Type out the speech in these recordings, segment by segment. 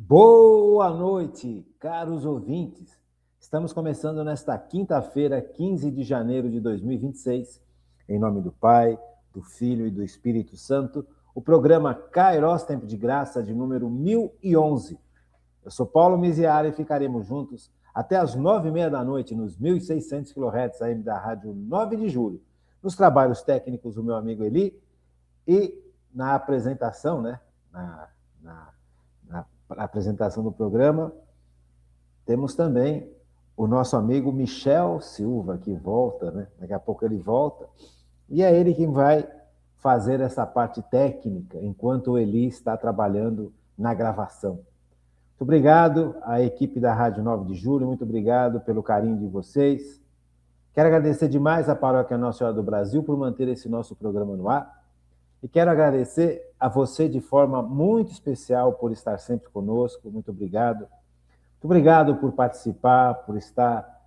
Boa noite, caros ouvintes. Estamos começando nesta quinta-feira, 15 de janeiro de 2026, em nome do Pai, do Filho e do Espírito Santo, o programa Kairos Tempo de Graça de número 1011. Eu sou Paulo Miziara e ficaremos juntos até as 9h30 da noite nos 1.600 kHz AM da Rádio 9 de Julho. Nos trabalhos técnicos, o meu amigo Eli, e na apresentação, né? Na apresentação do programa, temos também o nosso amigo Michel Silva, que volta, né? Daqui a pouco ele volta, e é ele quem vai fazer essa parte técnica, enquanto o Eli está trabalhando na gravação. Muito obrigado à equipe da Rádio 9 de Julho, muito obrigado pelo carinho de vocês. Quero agradecer demais à Paróquia Nossa Senhora do Brasil por manter esse nosso programa no ar. E quero agradecer a você de forma muito especial por estar sempre conosco. Muito obrigado. Muito obrigado por participar, por estar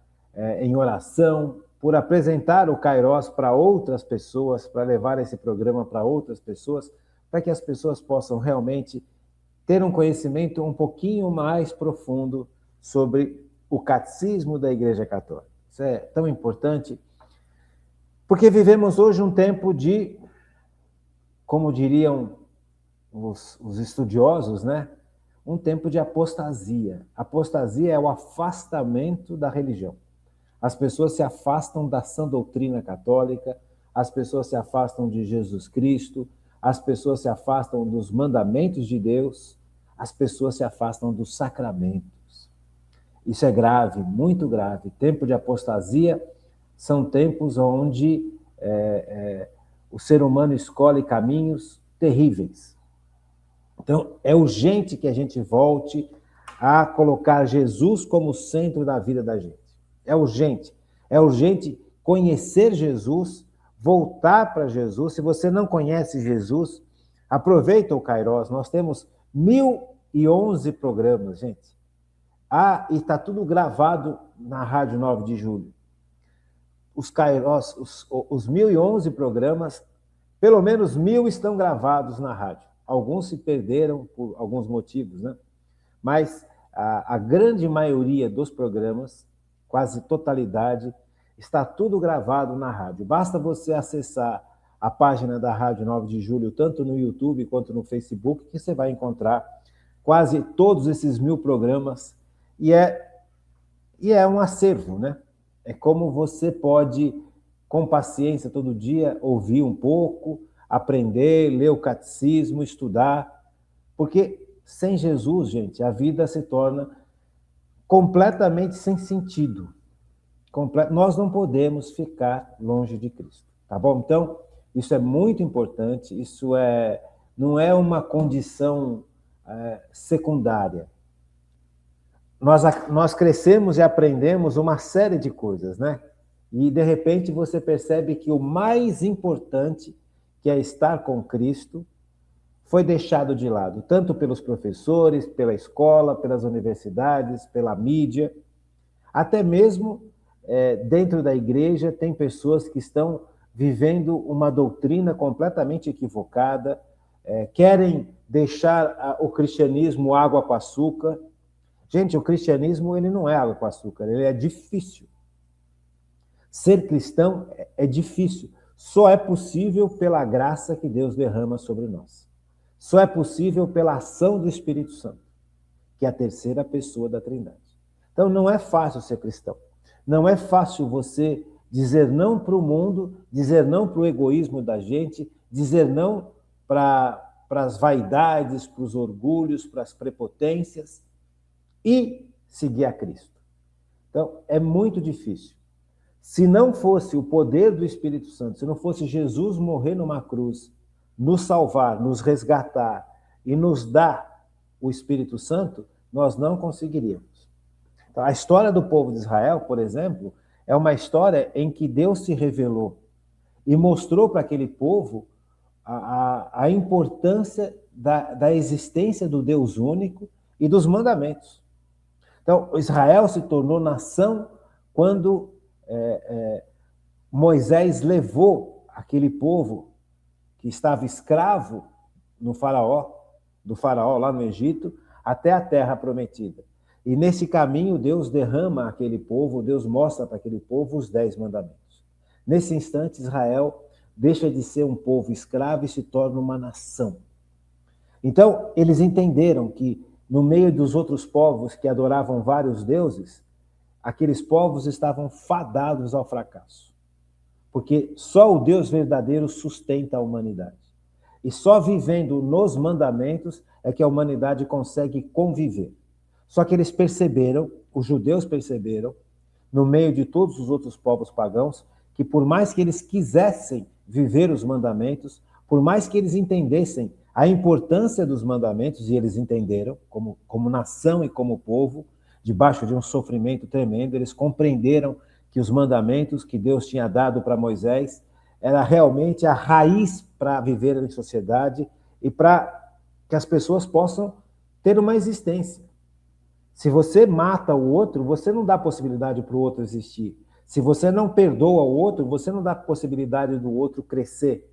em oração, por apresentar o Kairos para outras pessoas, para levar esse programa para outras pessoas, para que as pessoas possam realmente ter um conhecimento um pouquinho mais profundo sobre o catecismo da Igreja Católica. Isso é tão importante, porque vivemos hoje um tempo de, como diriam os estudiosos, né? Um tempo de apostasia. Apostasia é o afastamento da religião. As pessoas se afastam da sã doutrina católica, as pessoas se afastam de Jesus Cristo, as pessoas se afastam dos mandamentos de Deus, as pessoas se afastam dos sacramentos. Isso é grave, muito grave. Tempo de apostasia são tempos onde o ser humano escolhe caminhos terríveis. Então, é urgente que a gente volte a colocar Jesus como centro da vida da gente. É urgente. É urgente conhecer Jesus, voltar para Jesus. Se você não conhece Jesus, aproveita o Kairos. Nós temos 1011 programas, gente. E está tudo gravado na Rádio 9 de Julho. Os Kairos, os 1011 programas, pelo menos 1000 estão gravados na rádio. Alguns se perderam por alguns motivos, né? Mas a grande maioria dos programas, quase totalidade, está tudo gravado na rádio. Basta você acessar a página da Rádio 9 de Julho, tanto no YouTube quanto no Facebook, que você vai encontrar quase todos esses 1000 programas. E é um acervo, né? É como você pode, com paciência, todo dia, ouvir um pouco, aprender, ler o catecismo, estudar, porque sem Jesus, gente, a vida se torna completamente sem sentido. Nós não podemos ficar longe de Cristo, tá bom? Então, isso é muito importante, isso não é uma condição secundária. Nós crescemos e aprendemos uma série de coisas, né? E, de repente, você percebe que o mais importante, que é estar com Cristo, foi deixado de lado, tanto pelos professores, pela escola, pelas universidades, pela mídia. Até mesmo dentro da igreja tem pessoas que estão vivendo uma doutrina completamente equivocada, querem deixar o cristianismo água com açúcar. Gente, o cristianismo ele não é água com açúcar, ele é difícil. Ser cristão é difícil. Só é possível pela graça que Deus derrama sobre nós. Só é possível pela ação do Espírito Santo, que é a terceira pessoa da Trindade. Então, não é fácil ser cristão. Não é fácil você dizer não para o mundo, dizer não para o egoísmo da gente, dizer não para as vaidades, para os orgulhos, para as prepotências e seguir a Cristo. Então, é muito difícil. Se não fosse o poder do Espírito Santo, se não fosse Jesus morrer numa cruz, nos salvar, nos resgatar e nos dar o Espírito Santo, nós não conseguiríamos. Então, a história do povo de Israel, por exemplo, é uma história em que Deus se revelou e mostrou para aquele povo a importância da existência do Deus único e dos mandamentos. Então, Israel se tornou nação quando Moisés levou aquele povo que estava escravo do faraó lá no Egito, até a terra prometida. E nesse caminho, Deus derrama aquele povo, Deus mostra para aquele povo os 10 mandamentos. Nesse instante, Israel deixa de ser um povo escravo e se torna uma nação. Então, eles entenderam que, no meio dos outros povos que adoravam vários deuses, aqueles povos estavam fadados ao fracasso. Porque só o Deus verdadeiro sustenta a humanidade. E só vivendo nos mandamentos é que a humanidade consegue conviver. Só que eles perceberam, os judeus perceberam, no meio de todos os outros povos pagãos, que por mais que eles quisessem viver os mandamentos, por mais que eles entendessem a importância dos mandamentos, e eles entenderam, como nação e como povo, debaixo de um sofrimento tremendo, eles compreenderam que os mandamentos que Deus tinha dado para Moisés era realmente a raiz para viver em sociedade e para que as pessoas possam ter uma existência. Se você mata o outro, você não dá possibilidade para o outro existir. Se você não perdoa o outro, você não dá possibilidade do outro crescer,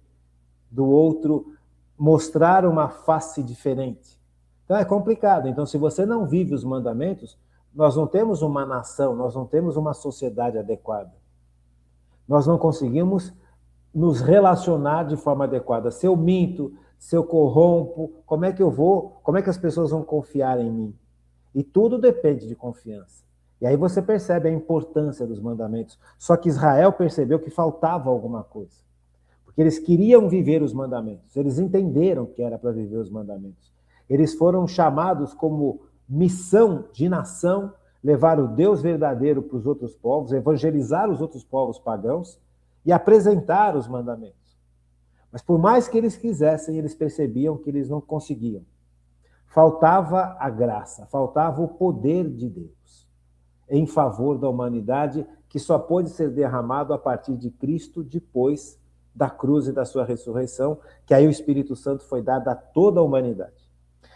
do outro mostrar uma face diferente. Então é complicado. Então, se você não vive os mandamentos, nós não temos uma nação, nós não temos uma sociedade adequada. Nós não conseguimos nos relacionar de forma adequada. Se eu minto, se eu corrompo, como é que as pessoas vão confiar em mim? E tudo depende de confiança. E aí você percebe a importância dos mandamentos. Só que Israel percebeu que faltava alguma coisa. Porque eles queriam viver os mandamentos. Eles entenderam que era para viver os mandamentos. Eles foram chamados como missão de nação, levar o Deus verdadeiro para os outros povos, evangelizar os outros povos pagãos e apresentar os mandamentos. Mas por mais que eles quisessem, eles percebiam que eles não conseguiam. Faltava a graça, faltava o poder de Deus em favor da humanidade, que só pôde ser derramado a partir de Cristo depois da cruz e da sua ressurreição, que aí o Espírito Santo foi dado a toda a humanidade.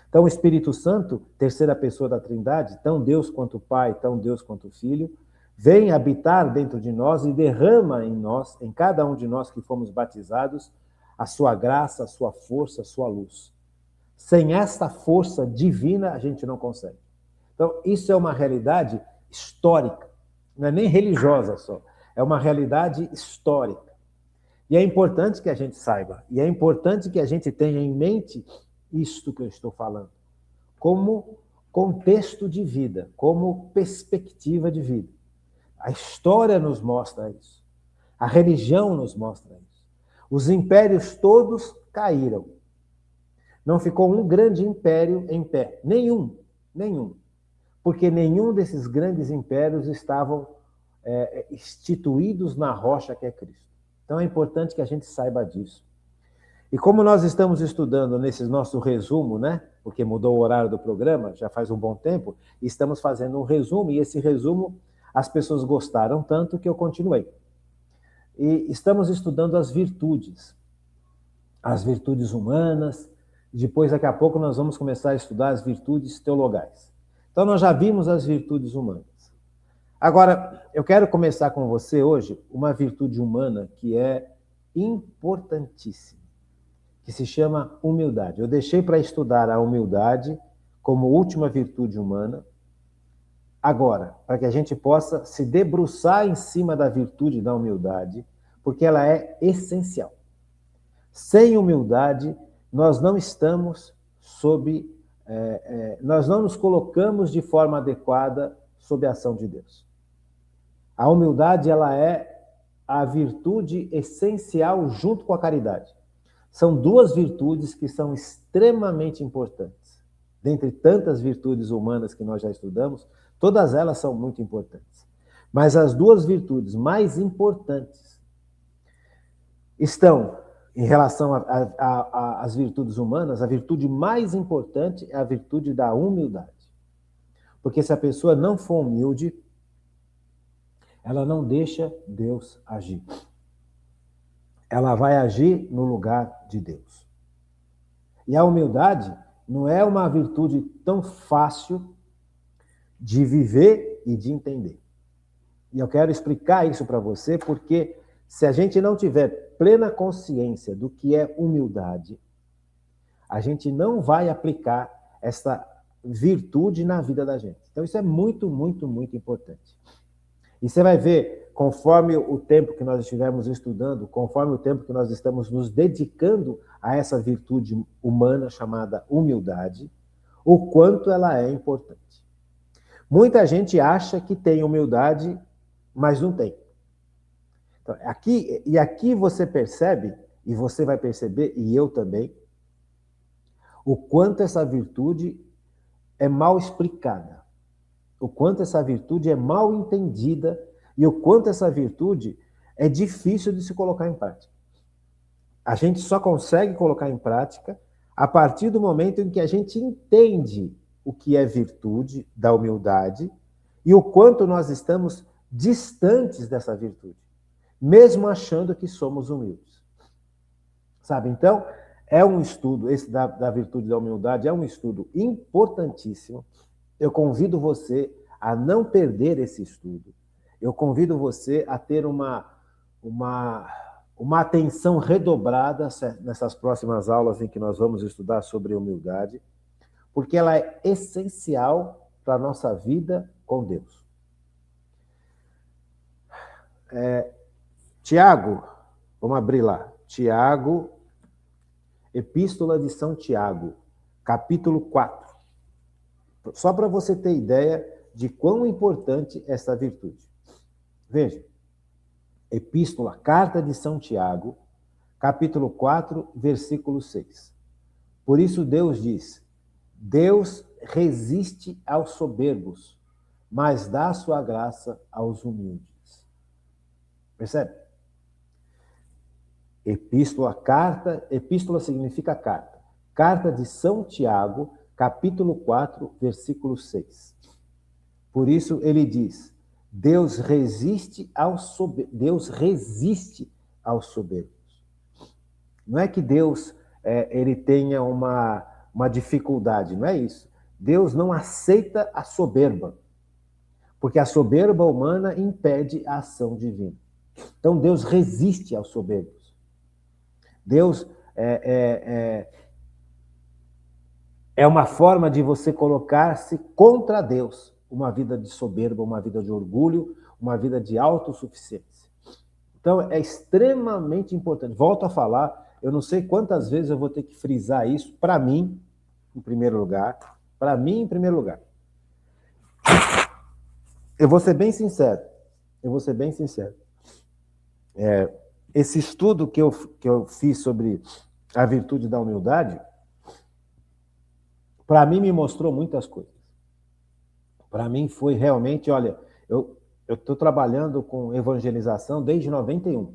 Então o Espírito Santo, terceira pessoa da Trindade, tão Deus quanto o Pai, tão Deus quanto o Filho, vem habitar dentro de nós e derrama em nós, em cada um de nós que fomos batizados, a sua graça, a sua força, a sua luz. Sem esta força divina, a gente não consegue. Então, isso é uma realidade histórica, não é nem religiosa só, é uma realidade histórica. E é importante que a gente saiba, e é importante que a gente tenha em mente isto que eu estou falando, como contexto de vida, como perspectiva de vida. A história nos mostra isso, a religião nos mostra isso. Os impérios todos caíram. Não ficou um grande império em pé. Nenhum. Porque nenhum desses grandes impérios estavam instituídos na rocha que é Cristo. Então é importante que a gente saiba disso. E como nós estamos estudando nesse nosso resumo, né? Porque mudou o horário do programa, já faz um bom tempo, e estamos fazendo um resumo, e esse resumo as pessoas gostaram tanto que eu continuei. E estamos estudando as virtudes humanas. Depois, daqui a pouco, nós vamos começar a estudar as virtudes teologais. Então, nós já vimos as virtudes humanas. Agora, eu quero começar com você hoje uma virtude humana que é importantíssima, que se chama humildade. Eu deixei para estudar a humildade como última virtude humana, agora, para que a gente possa se debruçar em cima da virtude da humildade, porque ela é essencial. Sem humildade, nós não estamos nós não nos colocamos de forma adequada sob a ação de Deus. A humildade, ela é a virtude essencial junto com a caridade. São duas virtudes que são extremamente importantes. Dentre tantas virtudes humanas que nós já estudamos, todas elas são muito importantes. Mas as duas virtudes mais importantes estão em relação às virtudes humanas. A virtude mais importante é a virtude da humildade. Porque se a pessoa não for humilde, ela não deixa Deus agir. Ela vai agir no lugar de Deus. E a humildade não é uma virtude tão fácil de viver e de entender. E eu quero explicar isso para você, porque se a gente não tiver plena consciência do que é humildade, a gente não vai aplicar essa virtude na vida da gente. Então, isso é muito, muito, muito importante. E você vai ver, conforme o tempo que nós estivermos estudando, conforme o tempo que nós estamos nos dedicando a essa virtude humana chamada humildade, o quanto ela é importante. Muita gente acha que tem humildade, mas não tem. Então, aqui você percebe, e você vai perceber, e eu também, o quanto essa virtude é mal explicada, o quanto essa virtude é mal entendida e o quanto essa virtude é difícil de se colocar em prática. A gente só consegue colocar em prática a partir do momento em que a gente entende o que é virtude da humildade e o quanto nós estamos distantes dessa virtude, mesmo achando que somos humildes. Sabe? Então, é um estudo, esse da virtude da humildade, é um estudo importantíssimo. Eu convido você a não perder esse estudo. Eu convido você a ter uma atenção redobrada nessas próximas aulas em que nós vamos estudar sobre humildade, porque ela é essencial para a nossa vida com Deus. Tiago, vamos abrir lá. Tiago, Epístola de São Tiago, capítulo 4. Só para você ter ideia de quão importante é essa virtude. Veja, Epístola, Carta de São Tiago, capítulo 4, versículo 6. Por isso Deus diz: Deus resiste aos soberbos, mas dá sua graça aos humildes. Percebe? Epístola significa carta. Carta de São Tiago, capítulo 4, versículo 6. Por isso ele diz: Deus resiste aos soberbos. Não é que Deus ele tenha uma dificuldade, não é isso. Deus não aceita a soberba, porque a soberba humana impede a ação divina. Então Deus resiste aos soberbos. Deus é uma forma de você colocar-se contra Deus. Uma vida de soberba, uma vida de orgulho, uma vida de autossuficiência. Então, é extremamente importante. Volto a falar, eu não sei quantas vezes eu vou ter que frisar isso, para mim, em primeiro lugar. Para mim, em primeiro lugar. Eu vou ser bem sincero. Esse estudo que eu fiz sobre a virtude da humildade, para mim me mostrou muitas coisas. Para mim foi realmente, olha, eu estou trabalhando com evangelização desde 91.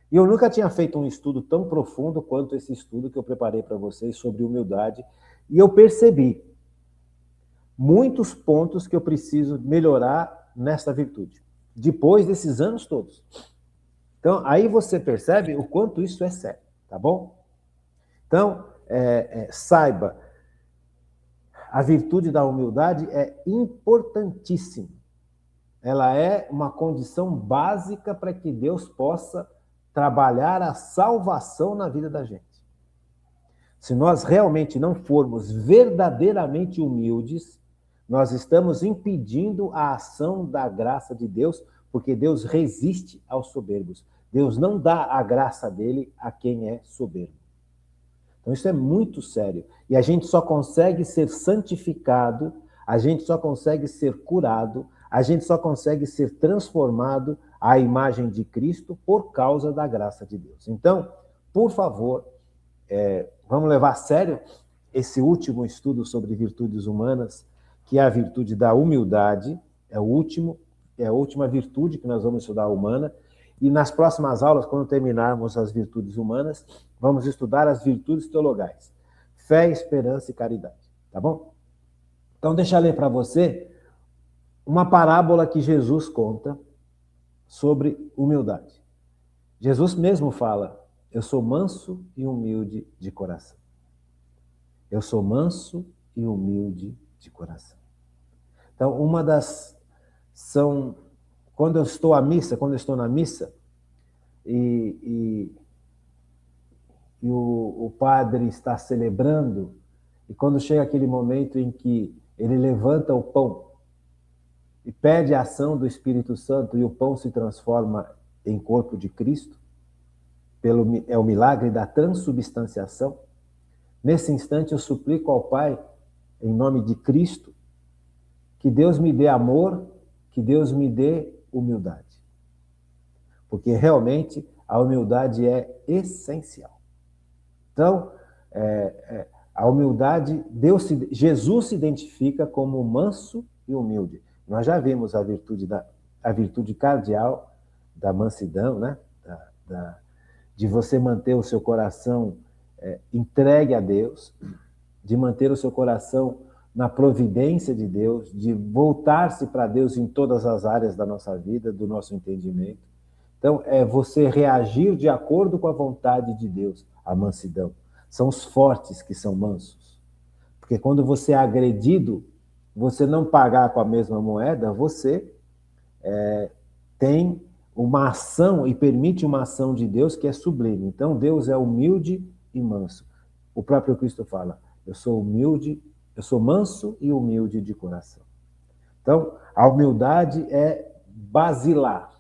E eu nunca tinha feito um estudo tão profundo quanto esse estudo que eu preparei para vocês sobre humildade. E eu percebi muitos pontos que eu preciso melhorar nessa virtude, depois desses anos todos. Então, aí você percebe o quanto isso é sério, tá bom? Então, saiba, a virtude da humildade é importantíssima. Ela é uma condição básica para que Deus possa trabalhar a salvação na vida da gente. Se nós realmente não formos verdadeiramente humildes, nós estamos impedindo a ação da graça de Deus, porque Deus resiste aos soberbos. Deus não dá a graça dele a quem é soberbo. Então isso é muito sério. E a gente só consegue ser santificado, a gente só consegue ser curado, a gente só consegue ser transformado à imagem de Cristo por causa da graça de Deus. Então, por favor, vamos levar a sério esse último estudo sobre virtudes humanas, que é a virtude da humildade, é a última virtude que nós vamos estudar humana. E nas próximas aulas, quando terminarmos as virtudes humanas, vamos estudar as virtudes teologais. Fé, esperança e caridade. Tá bom? Então, deixa eu ler para você uma parábola que Jesus conta sobre humildade. Jesus mesmo fala: eu sou manso e humilde de coração. Eu sou manso e humilde de coração. Então, quando eu estou na missa, e o padre está celebrando, E quando chega aquele momento em que ele levanta o pão e pede a ação do Espírito Santo e o pão se transforma em corpo de Cristo, é o milagre da transubstanciação, nesse instante eu suplico ao Pai, em nome de Cristo, que Deus me dê amor, que Deus me dê humildade. Porque realmente a humildade é essencial. Então, a humildade, Jesus se identifica como manso e humilde. Nós já vimos a virtude cardeal da mansidão, né? De você manter o seu coração entregue a Deus, de manter o seu coração na providência de Deus, de voltar-se para Deus em todas as áreas da nossa vida, do nosso entendimento. Então, é você reagir de acordo com a vontade de Deus, a mansidão. São os fortes que são mansos. Porque quando você é agredido, você não pagar com a mesma moeda, você tem uma ação e permite uma ação de Deus que é sublime. Então, Deus é humilde e manso. O próprio Cristo fala, eu sou humilde, eu sou manso e humilde de coração. Então, a humildade é basilar.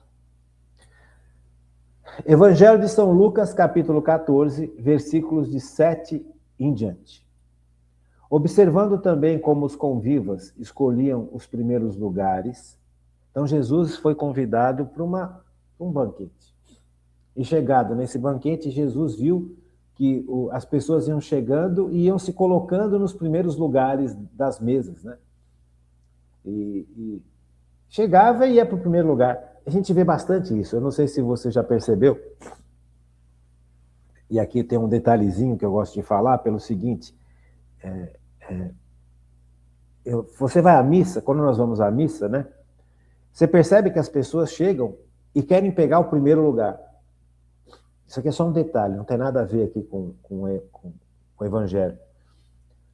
Evangelho de São Lucas, capítulo 14, versículos de 7 em diante. Observando também como os convivas escolhiam os primeiros lugares, então Jesus foi convidado para um banquete. E chegado nesse banquete, Jesus viu que as pessoas iam chegando e iam se colocando nos primeiros lugares das mesas, né? E chegava e ia para o primeiro lugar. A gente vê bastante isso. Eu não sei se você já percebeu. E aqui tem um detalhezinho que eu gosto de falar, pelo seguinte. Você vai à missa, quando nós vamos à missa, né? Você percebe que as pessoas chegam e querem pegar o primeiro lugar. Isso aqui é só um detalhe, não tem nada a ver aqui com o Evangelho.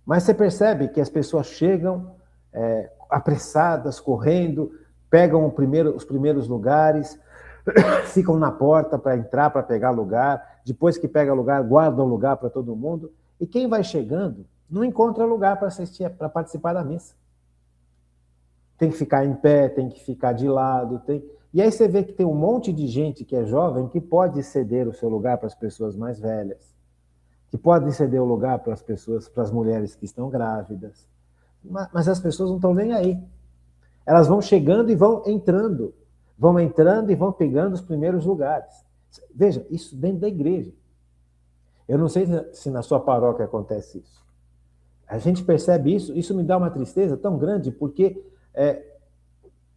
Mas você percebe que as pessoas chegam apressadas, correndo, pegam os primeiros lugares, ficam na porta para entrar, para pegar lugar, depois que pega lugar, guardam lugar para todo mundo, e quem vai chegando não encontra lugar para assistir, para participar da missa. Tem que ficar em pé, tem que ficar de lado, E aí você vê que tem um monte de gente que é jovem que pode ceder o seu lugar para as pessoas mais velhas, que pode ceder o lugar para as mulheres que estão grávidas, mas as pessoas não estão nem aí. Elas vão chegando e vão entrando e vão pegando os primeiros lugares. Veja, isso dentro da igreja. Eu não sei se na sua paróquia acontece isso. A gente percebe isso me dá uma tristeza tão grande, porque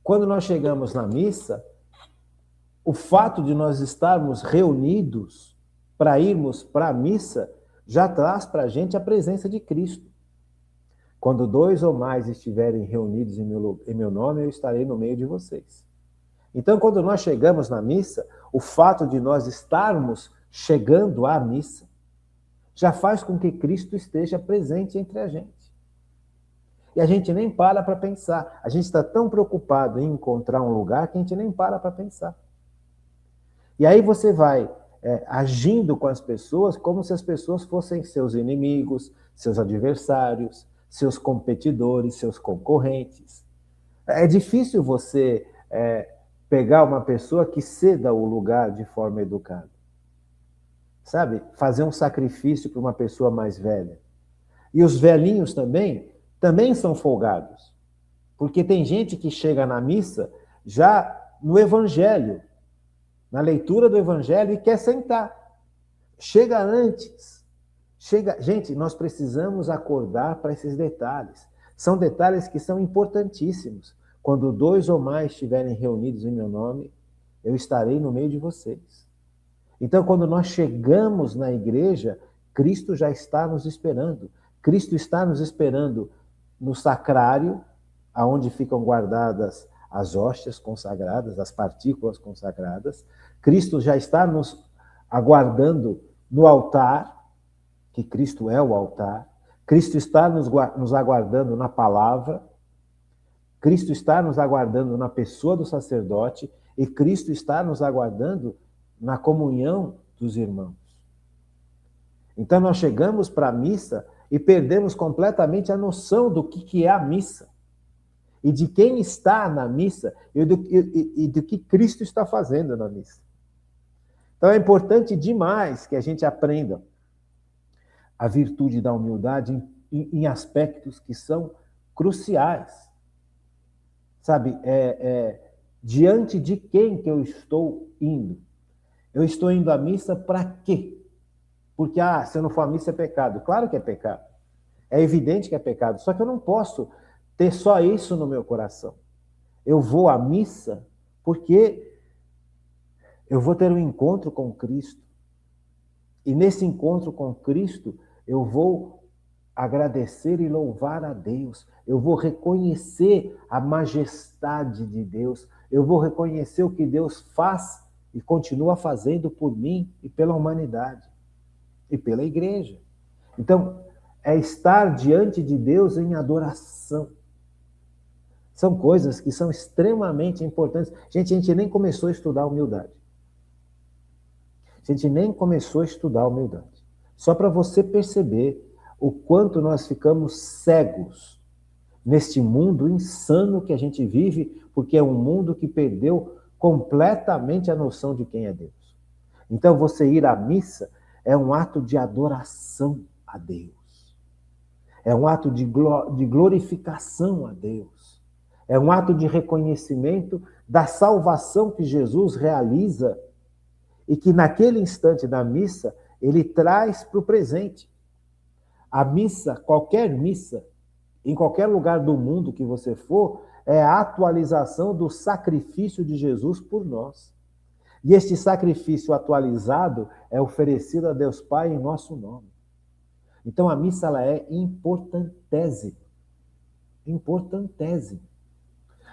quando nós chegamos na missa, o fato de nós estarmos reunidos para irmos para a missa já traz para a gente a presença de Cristo. Quando 2 ou mais estiverem reunidos em meu nome, eu estarei no meio de vocês. Então, quando nós chegamos na missa, o fato de nós estarmos chegando à missa já faz com que Cristo esteja presente entre a gente. E a gente nem para pensar. A gente está tão preocupado em encontrar um lugar que a gente nem para pensar. E aí você vai agindo com as pessoas como se as pessoas fossem seus inimigos, seus adversários, seus competidores, seus concorrentes. É difícil você pegar uma pessoa que ceda o lugar de forma educada. Sabe? Fazer um sacrifício para uma pessoa mais velha. E os velhinhos também são folgados. Porque tem gente que chega na missa já no Evangelho, na leitura do Evangelho, e quer sentar. Chega antes. Gente, nós precisamos acordar para esses detalhes. São detalhes que são importantíssimos. Quando 2 ou mais estiverem reunidos em meu nome, eu estarei no meio de vocês. Então, quando nós chegamos na igreja, Cristo já está nos esperando. Cristo está nos esperando no sacrário, aonde ficam guardadas as hóstias consagradas, as partículas consagradas. Cristo já está nos aguardando no altar, que Cristo é o altar. Cristo está nos aguardando na palavra. Cristo está nos aguardando na pessoa do sacerdote. E Cristo está nos aguardando na comunhão dos irmãos. Então nós chegamos para a missa e perdemos completamente a noção do que é a missa. E de quem está na missa e do que Cristo está fazendo na missa. Então é importante demais que a gente aprenda a virtude da humildade em aspectos que são cruciais. Sabe, diante de quem que eu estou indo? Eu estou indo à missa para quê? Porque, se eu não for à missa é pecado. Claro que é pecado. É evidente que é pecado. Só que eu não posso ter só isso no meu coração. Eu vou à missa porque eu vou ter um encontro com Cristo. E nesse encontro com Cristo, eu vou agradecer e louvar a Deus. Eu vou reconhecer a majestade de Deus. Eu vou reconhecer o que Deus faz e continua fazendo por mim e pela humanidade. E pela igreja. Então, é estar diante de Deus em adoração. São coisas que são extremamente importantes. Gente, a gente nem começou a estudar humildade. A gente nem começou a estudar humildade. Só para você perceber o quanto nós ficamos cegos neste mundo insano que a gente vive, porque é um mundo que perdeu completamente a noção de quem é Deus. Então, você ir à missa é um ato de adoração a Deus. É um ato de glorificação a Deus. É um ato de reconhecimento da salvação que Jesus realiza e que naquele instante da missa ele traz para o presente. A missa, qualquer missa, em qualquer lugar do mundo que você for, é a atualização do sacrifício de Jesus por nós. E este sacrifício atualizado é oferecido a Deus Pai em nosso nome. Então a missa ela é importantésima. Importantésima.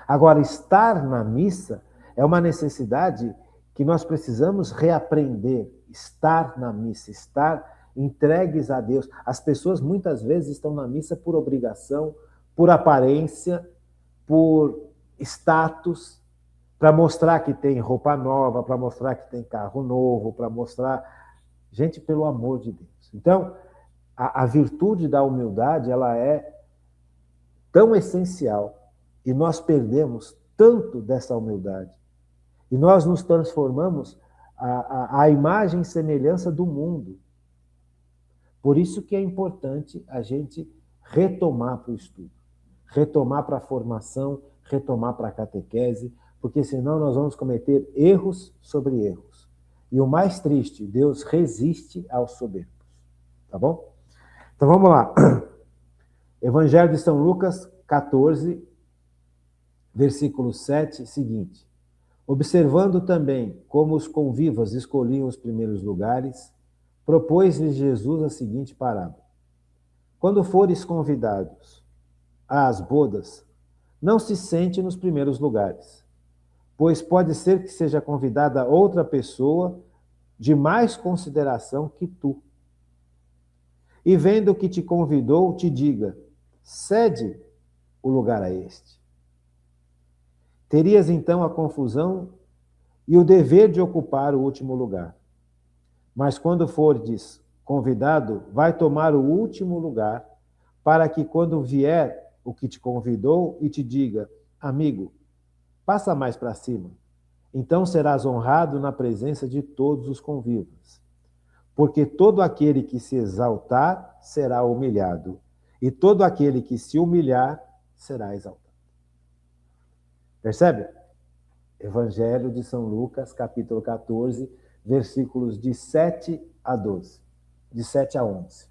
Agora, estar na missa é uma necessidade que nós precisamos reaprender. Estar na missa, estar entregues a Deus. As pessoas muitas vezes estão na missa por obrigação, por aparência, por status, para mostrar que tem roupa nova, para mostrar que tem carro novo, para mostrar... Gente, pelo amor de Deus. Então, a virtude da humildade, ela é tão essencial e nós perdemos tanto dessa humildade. E nós nos transformamos à imagem e semelhança do mundo. Por isso que é importante a gente retomar para o estudo, retomar para a formação, retomar para a catequese, porque senão nós vamos cometer erros sobre erros. E o mais triste, Deus resiste aos soberbos. Tá bom? Então vamos lá. Evangelho de São Lucas, 14, versículo 7, seguinte. Observando também como os convivas escolhiam os primeiros lugares, propôs-lhes Jesus a seguinte parábola. Quando fores convidados às bodas, não se sente nos primeiros lugares, pois pode ser que seja convidada outra pessoa de mais consideração que tu. E vendo que te convidou, te diga, cede o lugar a este. Terias então a confusão e o dever de ocupar o último lugar. Mas quando fordes convidado, vai tomar o último lugar, para que quando vier o que te convidou e te diga, amigo, passa mais para cima, então serás honrado na presença de todos os convivas. Porque todo aquele que se exaltar será humilhado, e todo aquele que se humilhar será exaltado. Percebe? Evangelho de São Lucas, capítulo 14, versículos de 7 a 12, de 7 a 11.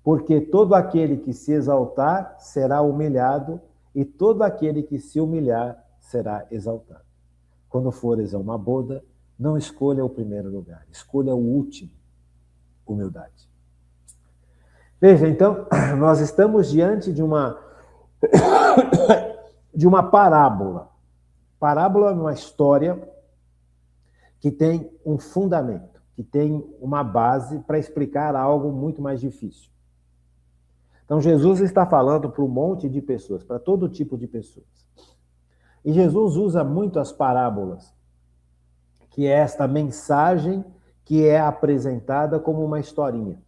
Porque todo aquele que se exaltar será humilhado, e todo aquele que se humilhar será exaltado. Quando fores a uma boda, não escolha o primeiro lugar, escolha o último. Humildade. Veja, então, nós estamos diante de uma parábola. Parábola é uma história que tem um fundamento, que tem uma base para explicar algo muito mais difícil. Então, Jesus está falando para um monte de pessoas, para todo tipo de pessoas. E Jesus usa muito as parábolas, que é esta mensagem que é apresentada como uma historinha,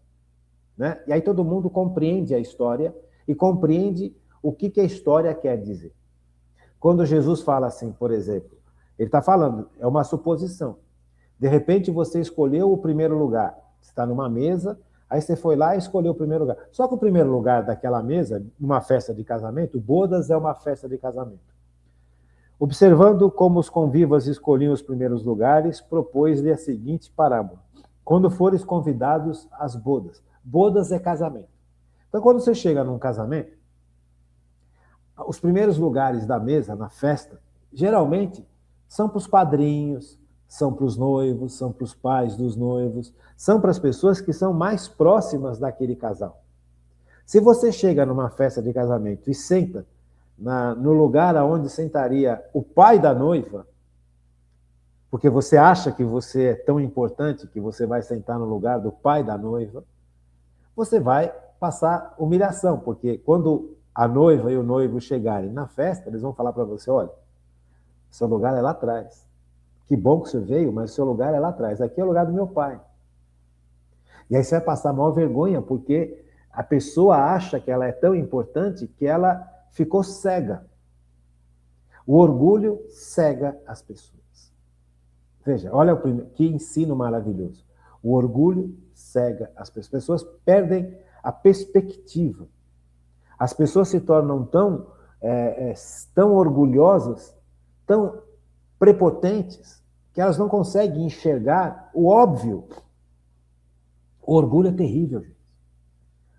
né? E aí todo mundo compreende a história e compreende o que a história quer dizer. Quando Jesus fala assim, por exemplo, ele está falando, é uma suposição. De repente você escolheu o primeiro lugar, você está numa mesa, aí você foi lá e escolheu o primeiro lugar. Só que o primeiro lugar daquela mesa, numa festa de casamento, bodas é uma festa de casamento. Observando como os convivas escolhiam os primeiros lugares, propôs-lhe a seguinte parábola. Quando fores convidados às bodas. Bodas é casamento. Então, quando você chega num casamento, os primeiros lugares da mesa, na festa, geralmente são para os padrinhos, são para os noivos, são para os pais dos noivos, são para as pessoas que são mais próximas daquele casal. Se você chega numa festa de casamento e senta no lugar onde sentaria o pai da noiva, porque você acha que você é tão importante que você vai sentar no lugar do pai da noiva, você vai passar humilhação, porque quando a noiva e o noivo chegarem na festa, eles vão falar para você, olha, seu lugar é lá atrás. Que bom que você veio, mas o seu lugar é lá atrás. Aqui é o lugar do meu pai. E aí você vai passar a maior vergonha, porque a pessoa acha que ela é tão importante que ela ficou cega. O orgulho cega as pessoas. Veja, olha que ensino maravilhoso. O orgulho cega as pessoas. As pessoas perdem a perspectiva. As pessoas se tornam tão orgulhosas, tão prepotentes, que elas não conseguem enxergar o óbvio. O orgulho é terrível, gente.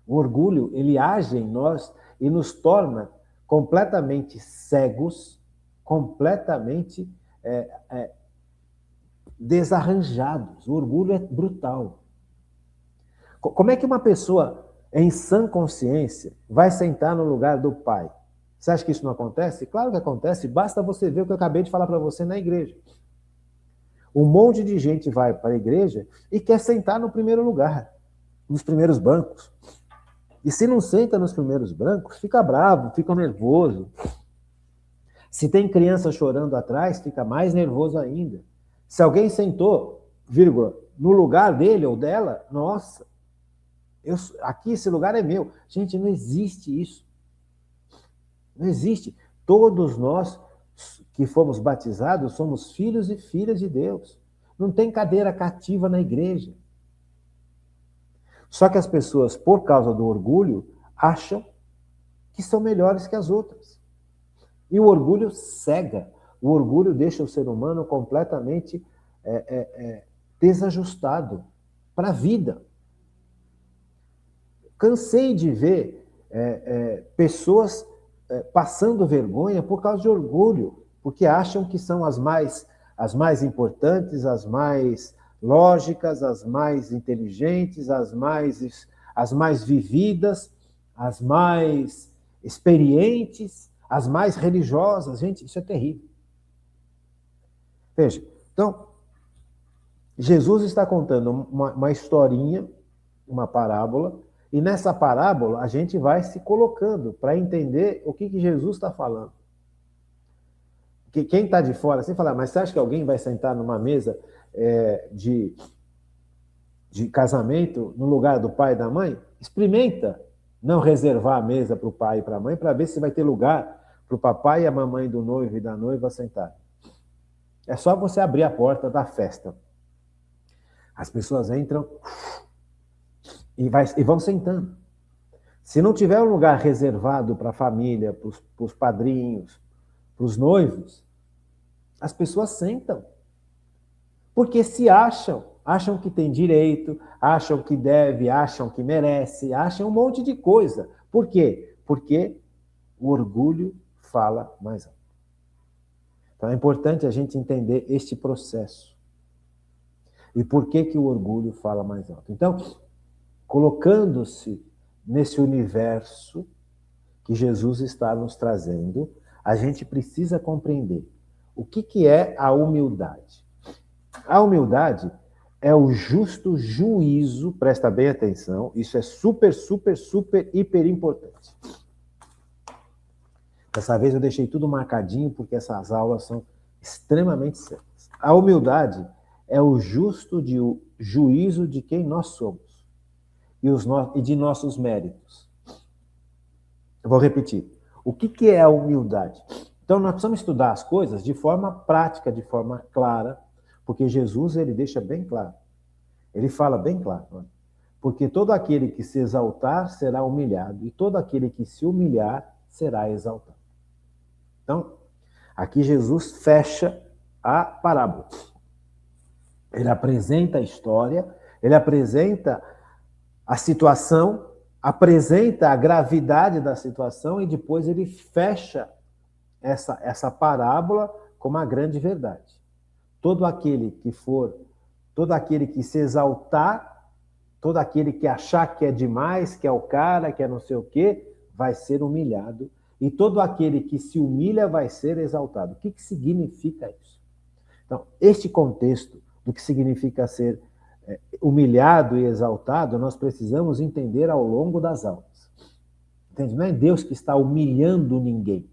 O orgulho, ele age em nós e nos torna completamente cegos, completamente desarranjados. O orgulho é brutal. Como é que uma pessoa em sã consciência vai sentar no lugar do pai? Você acha que isso não acontece? Claro que acontece, basta você ver o que eu acabei de falar para você na igreja. Um monte de gente vai para a igreja e quer sentar no primeiro lugar, nos primeiros bancos. E se não senta nos primeiros bancos, fica bravo, fica nervoso. Se tem criança chorando atrás, fica mais nervoso ainda. Se alguém sentou, no lugar dele ou dela, nossa, aqui esse lugar é meu. Gente, não existe isso. Não existe. Todos nós que fomos batizados somos filhos e filhas de Deus. Não tem cadeira cativa na igreja. Só que as pessoas, por causa do orgulho, acham que são melhores que as outras. E o orgulho cega. O orgulho deixa o ser humano completamente desajustado para a vida. Cansei de ver pessoas passando vergonha por causa de orgulho, porque acham que são as mais importantes, as mais lógicas, as mais inteligentes, as mais vividas, as mais experientes, as mais religiosas. Gente, isso é terrível. Veja, então, Jesus está contando uma historinha, uma parábola, e nessa parábola a gente vai se colocando para entender o que Jesus está falando. Quem está de fora, assim, fala, mas você acha que alguém vai sentar numa mesa de casamento no lugar do pai e da mãe? Experimenta não reservar a mesa para o pai e para a mãe para ver se vai ter lugar para o papai e a mamãe do noivo e da noiva sentar. É só você abrir a porta da festa. As pessoas entram e vão sentando. Se não tiver um lugar reservado para a família, para os padrinhos, para os noivos, as pessoas sentam. Porque se acham que tem direito, acham que deve, acham que merece, acham um monte de coisa. Por quê? Porque o orgulho fala mais alto. Então é importante a gente entender este processo. E por que o orgulho fala mais alto? Então, colocando-se nesse universo que Jesus está nos trazendo, a gente precisa compreender o que é a humildade. A humildade é o justo juízo, presta bem atenção, isso é super, super, super, hiper importante. Dessa vez eu deixei tudo marcadinho porque essas aulas são extremamente sérias. A humildade é o justo juízo de quem nós somos e de nossos méritos. Eu vou repetir. O que é a humildade? Então, nós precisamos estudar as coisas de forma prática, de forma clara, porque Jesus, ele deixa bem claro. Ele fala bem claro. Olha, porque todo aquele que se exaltar será humilhado, e todo aquele que se humilhar será exaltado. Então, aqui Jesus fecha a parábola. Ele apresenta a história, ele apresenta a situação, apresenta a gravidade da situação e depois ele fecha essa parábola com uma grande verdade. Todo aquele que se exaltar, todo aquele que achar que é demais, que é o cara, que é não sei o quê, vai ser humilhado. E todo aquele que se humilha vai ser exaltado. O que significa isso? Então, este contexto do que significa ser humilhado e exaltado, nós precisamos entender ao longo das aulas. Entende? Não é Deus que está humilhando ninguém.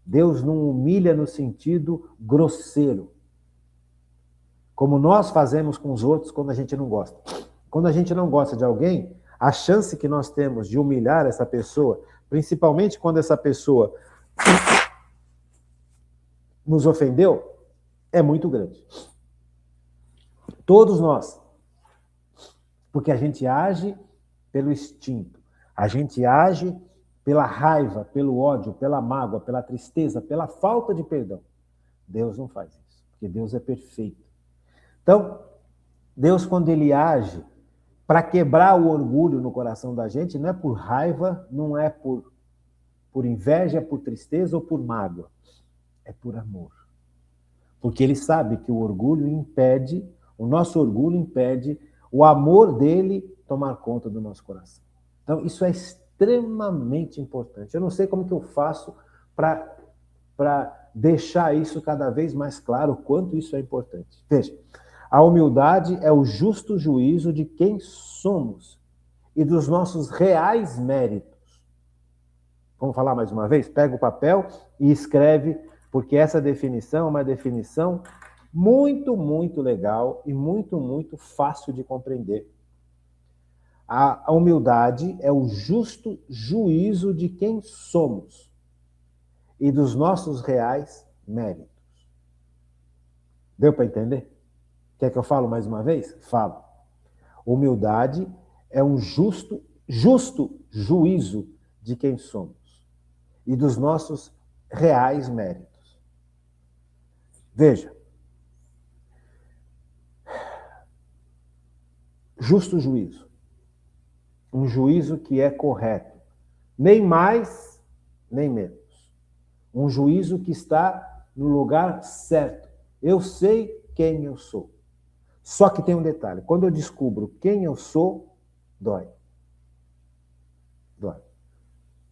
Deus não humilha no sentido grosseiro, como nós fazemos com os outros quando a gente não gosta. Quando a gente não gosta de alguém, a chance que nós temos de humilhar essa pessoa, principalmente quando essa pessoa nos ofendeu, é muito grande. Todos nós. Porque a gente age pelo instinto, a gente age pela raiva, pelo ódio, pela mágoa, pela tristeza, pela falta de perdão. Deus não faz isso, porque Deus é perfeito. Então, Deus, quando ele age para quebrar o orgulho no coração da gente, não é por raiva, não é por inveja, por tristeza ou por mágoa. É por amor. Porque ele sabe que o orgulho impede, o nosso orgulho impede o amor dele tomar conta do nosso coração. Então, isso é extremamente importante. Eu não sei como que eu faço para deixar isso cada vez mais claro, o quanto isso é importante. Veja, a humildade é o justo juízo de quem somos e dos nossos reais méritos. Vamos falar mais uma vez? Pega o papel e escreve, porque essa definição é uma definição muito, muito legal e muito, muito fácil de compreender. A humildade é o justo juízo de quem somos e dos nossos reais méritos. Deu para entender? Quer que eu falo mais uma vez? Falo. Humildade é um justo juízo de quem somos e dos nossos reais méritos. Veja. Justo juízo. Um juízo que é correto. Nem mais, nem menos. Um juízo que está no lugar certo. Eu sei quem eu sou. Só que tem um detalhe. Quando eu descubro quem eu sou, dói. Dói.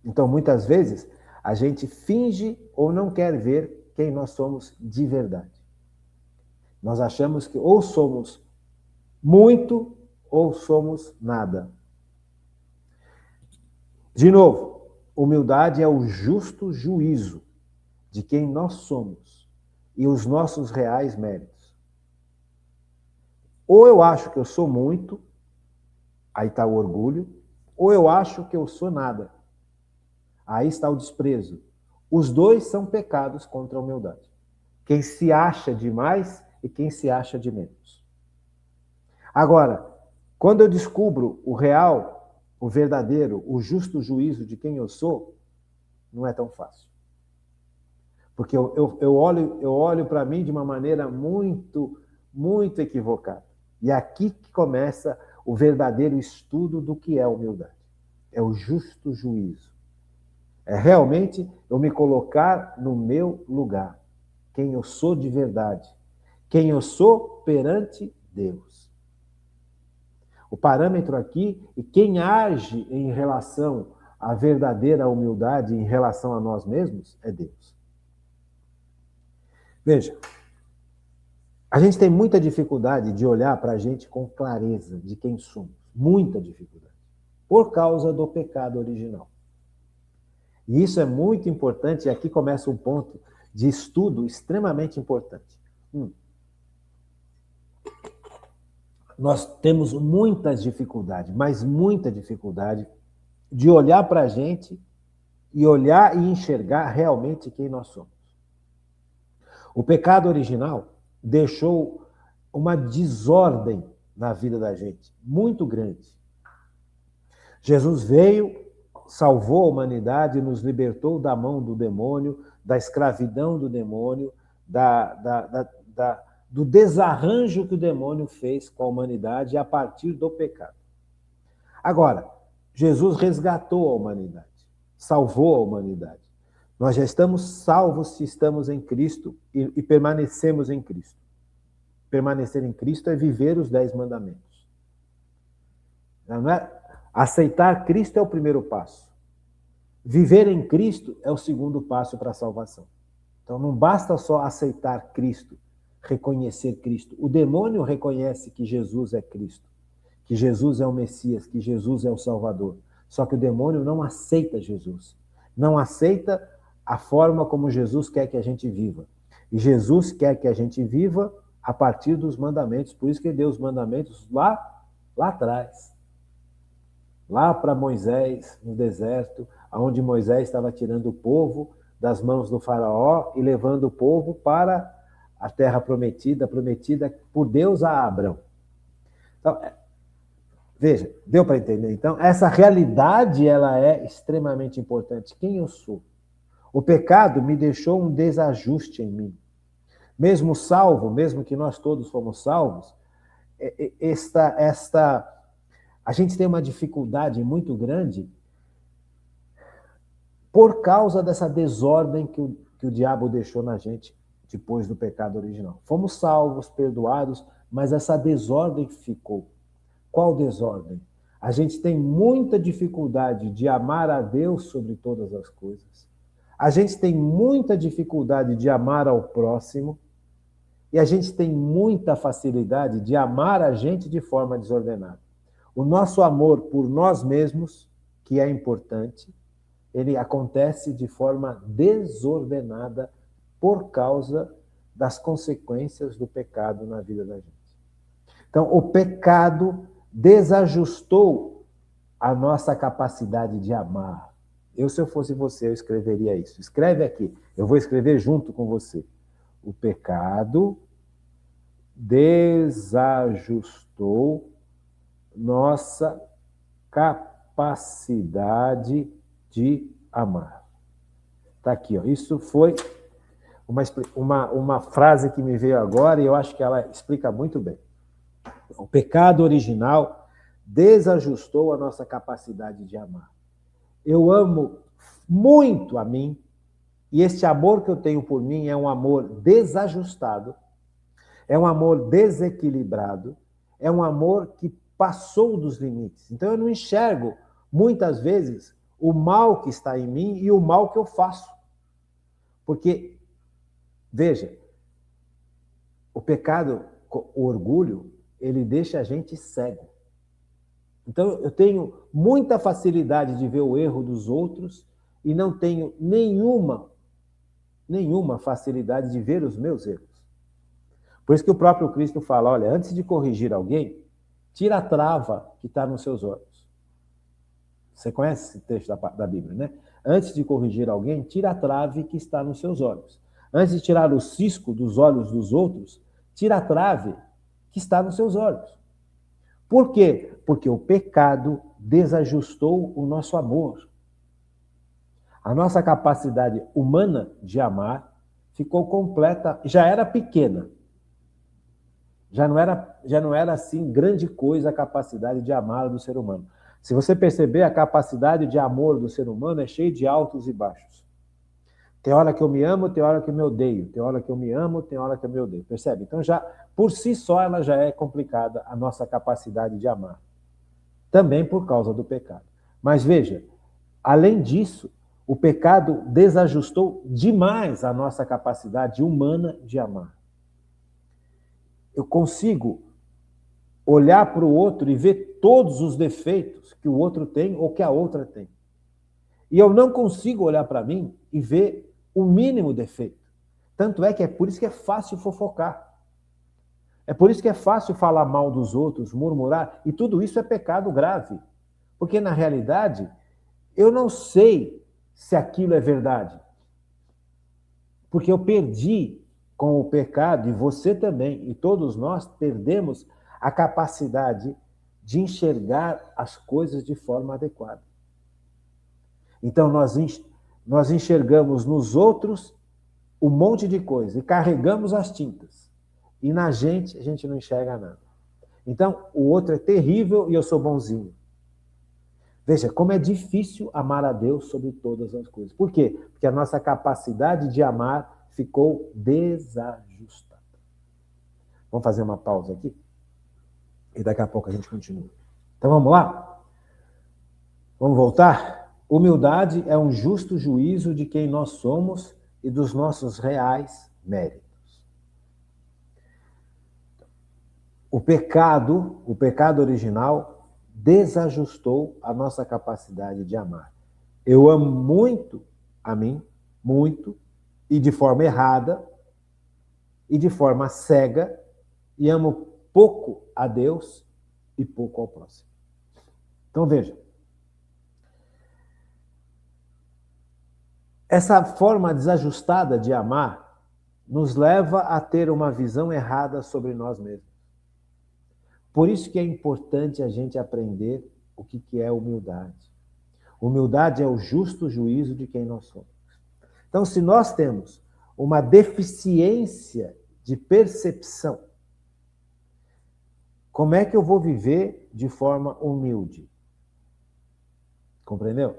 Então, muitas vezes, a gente finge ou não quer ver quem nós somos de verdade. Nós achamos que ou somos muito ou somos nada. De novo, humildade é o justo juízo de quem nós somos e os nossos reais méritos. Ou eu acho que eu sou muito, aí está o orgulho, ou eu acho que eu sou nada, aí está o desprezo. Os dois são pecados contra a humildade. Quem se acha de mais e quem se acha de menos. Agora, quando eu descubro o real, o verdadeiro, o justo juízo de quem eu sou, não é tão fácil. Porque eu olho para mim de uma maneira muito, muito equivocada. E é aqui que começa o verdadeiro estudo do que é humildade. É o justo juízo. É realmente eu me colocar no meu lugar. Quem eu sou de verdade. Quem eu sou perante Deus. O parâmetro aqui, e quem age em relação à verdadeira humildade, em relação a nós mesmos, é Deus. Veja, a gente tem muita dificuldade de olhar para a gente com clareza de quem somos. Muita dificuldade. Por causa do pecado original. E isso é muito importante, e aqui começa um ponto de estudo extremamente importante. nós temos muitas dificuldades, mas muita dificuldade de olhar para a gente e olhar e enxergar realmente quem nós somos. O pecado original deixou uma desordem na vida da gente, muito grande. Jesus veio, salvou a humanidade e nos libertou da mão do demônio, da escravidão do demônio, do desarranjo que o demônio fez com a humanidade a partir do pecado. Agora, Jesus resgatou a humanidade, salvou a humanidade. Nós já estamos salvos se estamos em Cristo e permanecemos em Cristo. Permanecer em Cristo é viver os 10 mandamentos. Não é? Aceitar Cristo é o primeiro passo. Viver em Cristo é o segundo passo para a salvação. Então não basta só aceitar Cristo, reconhecer Cristo. O demônio reconhece que Jesus é Cristo, que Jesus é o Messias, que Jesus é o Salvador. Só que o demônio não aceita Jesus. Não aceita a forma como Jesus quer que a gente viva. E Jesus quer que a gente viva a partir dos mandamentos. Por isso que ele deu os mandamentos lá atrás. Lá para Moisés, no deserto, onde Moisés estava tirando o povo das mãos do faraó e levando o povo para a terra prometida por Deus a Abrão. Então, veja, deu para entender? Então, essa realidade ela é extremamente importante. Quem eu sou? O pecado me deixou um desajuste em mim. Mesmo salvo, mesmo que nós todos fomos salvos, a gente tem uma dificuldade muito grande por causa dessa desordem que o diabo deixou na gente depois do pecado original. Fomos salvos, perdoados, mas essa desordem ficou. Qual desordem? A gente tem muita dificuldade de amar a Deus sobre todas as coisas. A gente tem muita dificuldade de amar ao próximo. E a gente tem muita facilidade de amar a gente de forma desordenada. O nosso amor por nós mesmos, que é importante, ele acontece de forma desordenada por causa das consequências do pecado na vida da gente. Então, o pecado desajustou a nossa capacidade de amar. Se eu fosse você, eu escreveria isso. Escreve aqui. Eu vou escrever junto com você. O pecado desajustou nossa capacidade de amar. Está aqui, ó. Isso foi uma frase que me veio agora e eu acho que ela explica muito bem. O pecado original desajustou a nossa capacidade de amar. Eu amo muito a mim e este amor que eu tenho por mim é um amor desajustado, é um amor desequilibrado, é um amor que passou dos limites. Então eu não enxergo, muitas vezes, o mal que está em mim e o mal que eu faço. Porque, veja, o pecado, o orgulho, ele deixa a gente cego. Então eu tenho muita facilidade de ver o erro dos outros e não tenho nenhuma facilidade de ver os meus erros. Por isso que o próprio Cristo fala, olha, antes de corrigir alguém, tira a trava que está nos seus olhos. Você conhece esse texto da Bíblia, né? Antes de corrigir alguém, tira a trave que está nos seus olhos. Antes de tirar o cisco dos olhos dos outros, tira a trave que está nos seus olhos. Por quê? Porque o pecado desajustou o nosso amor. A nossa capacidade humana de amar ficou completa, já era pequena. Já não era assim grande coisa a capacidade de amar do ser humano. Se você perceber, a capacidade de amor do ser humano é cheia de altos e baixos. Tem hora que eu me amo, tem hora que eu me odeio. Tem hora que eu me amo, tem hora que eu me odeio. Percebe? Então, já por si só, ela já é complicada, a nossa capacidade de amar. Também por causa do pecado. Mas veja, além disso, o pecado desajustou demais a nossa capacidade humana de amar. Eu consigo olhar para o outro e ver todos os defeitos que o outro tem ou que a outra tem. E eu não consigo olhar para mim e ver o mínimo defeito. Tanto é que é por isso que é fácil fofocar. É por isso que é fácil falar mal dos outros, murmurar, e tudo isso é pecado grave. Porque, na realidade, eu não sei se aquilo é verdade. Porque eu perdi com o pecado, e você também, e todos nós perdemos a capacidade de enxergar as coisas de forma adequada. Então, nós enxergamos nos outros um monte de coisa e carregamos as tintas. E na gente, a gente não enxerga nada. Então, o outro é terrível e eu sou bonzinho. Veja, como é difícil amar a Deus sobre todas as coisas. Por quê? Porque a nossa capacidade de amar ficou desajustada. Vamos fazer uma pausa aqui? E daqui a pouco a gente continua. Então vamos lá? Vamos voltar? Humildade é um justo juízo de quem nós somos e dos nossos reais méritos. O pecado original desajustou a nossa capacidade de amar. Eu amo muito a mim, muito, e de forma errada, e de forma cega, e amo pouco a Deus e pouco ao próximo. Então veja, essa forma desajustada de amar nos leva a ter uma visão errada sobre nós mesmos. Por isso que é importante a gente aprender o que é humildade. Humildade é o justo juízo de quem nós somos. Então, se nós temos uma deficiência de percepção, como é que eu vou viver de forma humilde? Compreendeu?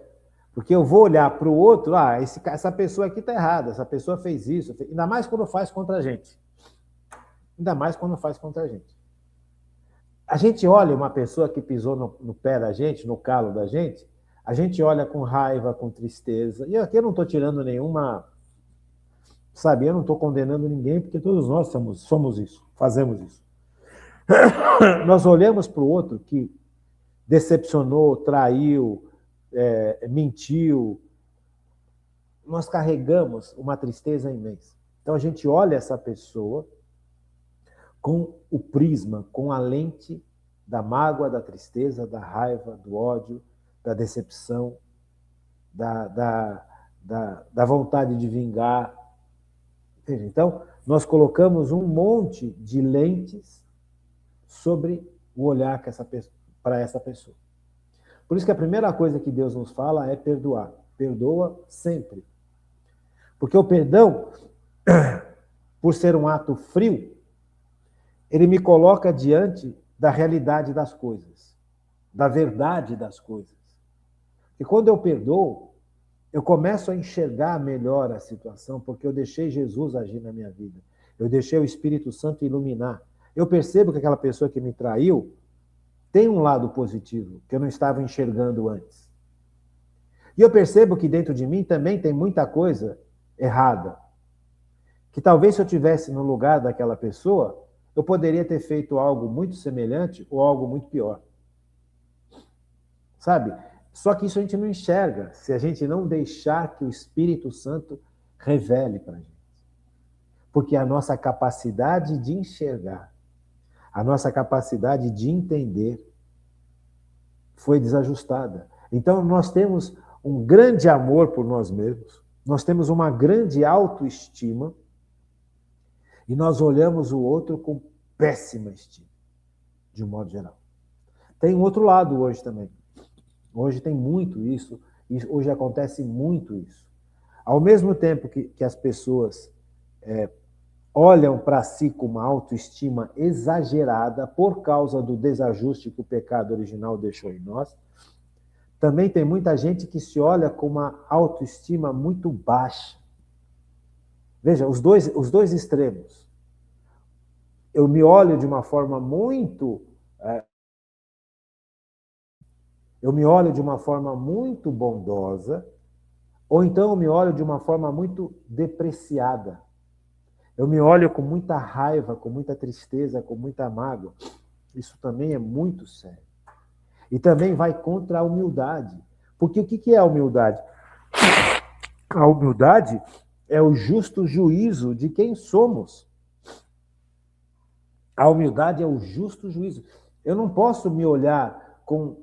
Porque eu vou olhar para o outro, essa pessoa aqui está errada, essa pessoa fez isso, ainda mais quando faz contra a gente. Ainda mais quando faz contra a gente. A gente olha uma pessoa que pisou no pé da gente, no calo da gente, a gente olha com raiva, com tristeza. E aqui eu não estou tirando nenhuma... Sabe, eu não estou condenando ninguém, porque todos nós somos isso, fazemos isso. Nós olhamos para o outro que decepcionou, traiu, mentiu. Nós carregamos uma tristeza imensa. Então a gente olha essa pessoa com o prisma, com a lente da mágoa, da tristeza, da raiva, do ódio, da decepção, da vontade de vingar. Então, nós colocamos um monte de lentes sobre o olhar para essa pessoa. Por isso que a primeira coisa que Deus nos fala é perdoar. Perdoa sempre. Porque o perdão, por ser um ato frio, ele me coloca diante da realidade das coisas, da verdade das coisas. E quando eu perdoo, eu começo a enxergar melhor a situação, porque eu deixei Jesus agir na minha vida. Eu deixei o Espírito Santo iluminar. Eu percebo que aquela pessoa que me traiu tem um lado positivo, que eu não estava enxergando antes. E eu percebo que dentro de mim também tem muita coisa errada. Que talvez se eu estivesse no lugar daquela pessoa, eu poderia ter feito algo muito semelhante ou algo muito pior. Sabe? Só que isso a gente não enxerga se a gente não deixar que o Espírito Santo revele para a gente. Porque a nossa capacidade de enxergar, a nossa capacidade de entender foi desajustada. Então nós temos um grande amor por nós mesmos, nós temos uma grande autoestima e nós olhamos o outro com péssima estima, de um modo geral. Tem um outro lado hoje também. Hoje tem muito isso, e hoje acontece muito isso. Ao mesmo tempo que as pessoas olham para si com uma autoestima exagerada por causa do desajuste que o pecado original deixou em nós, também tem muita gente que se olha com uma autoestima muito baixa. Veja, os dois extremos. Eu me olho de uma forma muito... Eu me olho de uma forma muito bondosa, ou então eu me olho de uma forma muito depreciada. Eu me olho com muita raiva, com muita tristeza, com muita mágoa. Isso também é muito sério. E também vai contra a humildade. Porque o que é a humildade? A humildade é o justo juízo de quem somos. A humildade é o justo juízo. Eu não posso me olhar com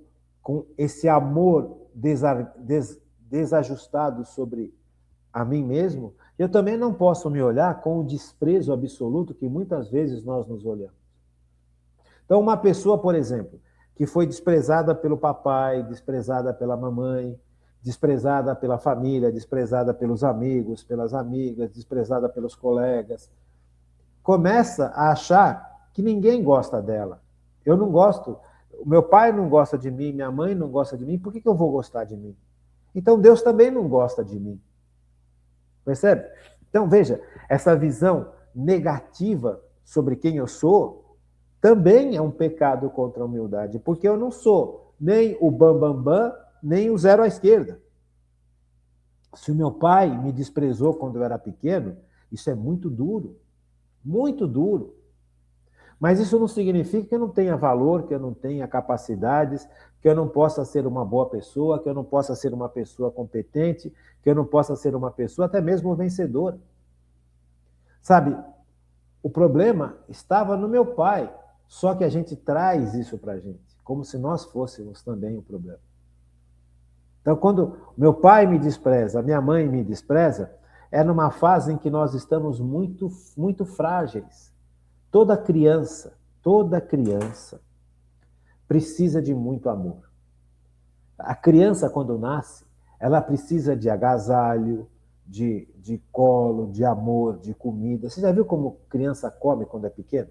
esse amor desajustado sobre a mim mesmo. Eu também não posso me olhar com o desprezo absoluto que muitas vezes nós nos olhamos. Então, uma pessoa, por exemplo, que foi desprezada pelo papai, desprezada pela mamãe, desprezada pela família, desprezada pelos amigos, pelas amigas, desprezada pelos colegas, começa a achar que ninguém gosta dela. Eu não gosto, o meu pai não gosta de mim, minha mãe não gosta de mim, por que eu vou gostar de mim? Então Deus também não gosta de mim. Percebe? Então veja, essa visão negativa sobre quem eu sou também é um pecado contra a humildade, porque eu não sou nem o bambambam, nem o zero à esquerda. Se o meu pai me desprezou quando eu era pequeno, isso é muito duro. Muito duro. Mas isso não significa que eu não tenha valor, que eu não tenha capacidades, que eu não possa ser uma boa pessoa, que eu não possa ser uma pessoa competente, que eu não possa ser uma pessoa até mesmo vencedora. Sabe, o problema estava no meu pai, só que a gente traz isso para a gente, como se nós fôssemos também o problema. Então, quando meu pai me despreza, minha mãe me despreza, é numa fase em que nós estamos muito, muito frágeis. Toda criança precisa de muito amor. A criança, quando nasce, ela precisa de agasalho, de colo, de amor, de comida. Você já viu como criança come quando é pequena?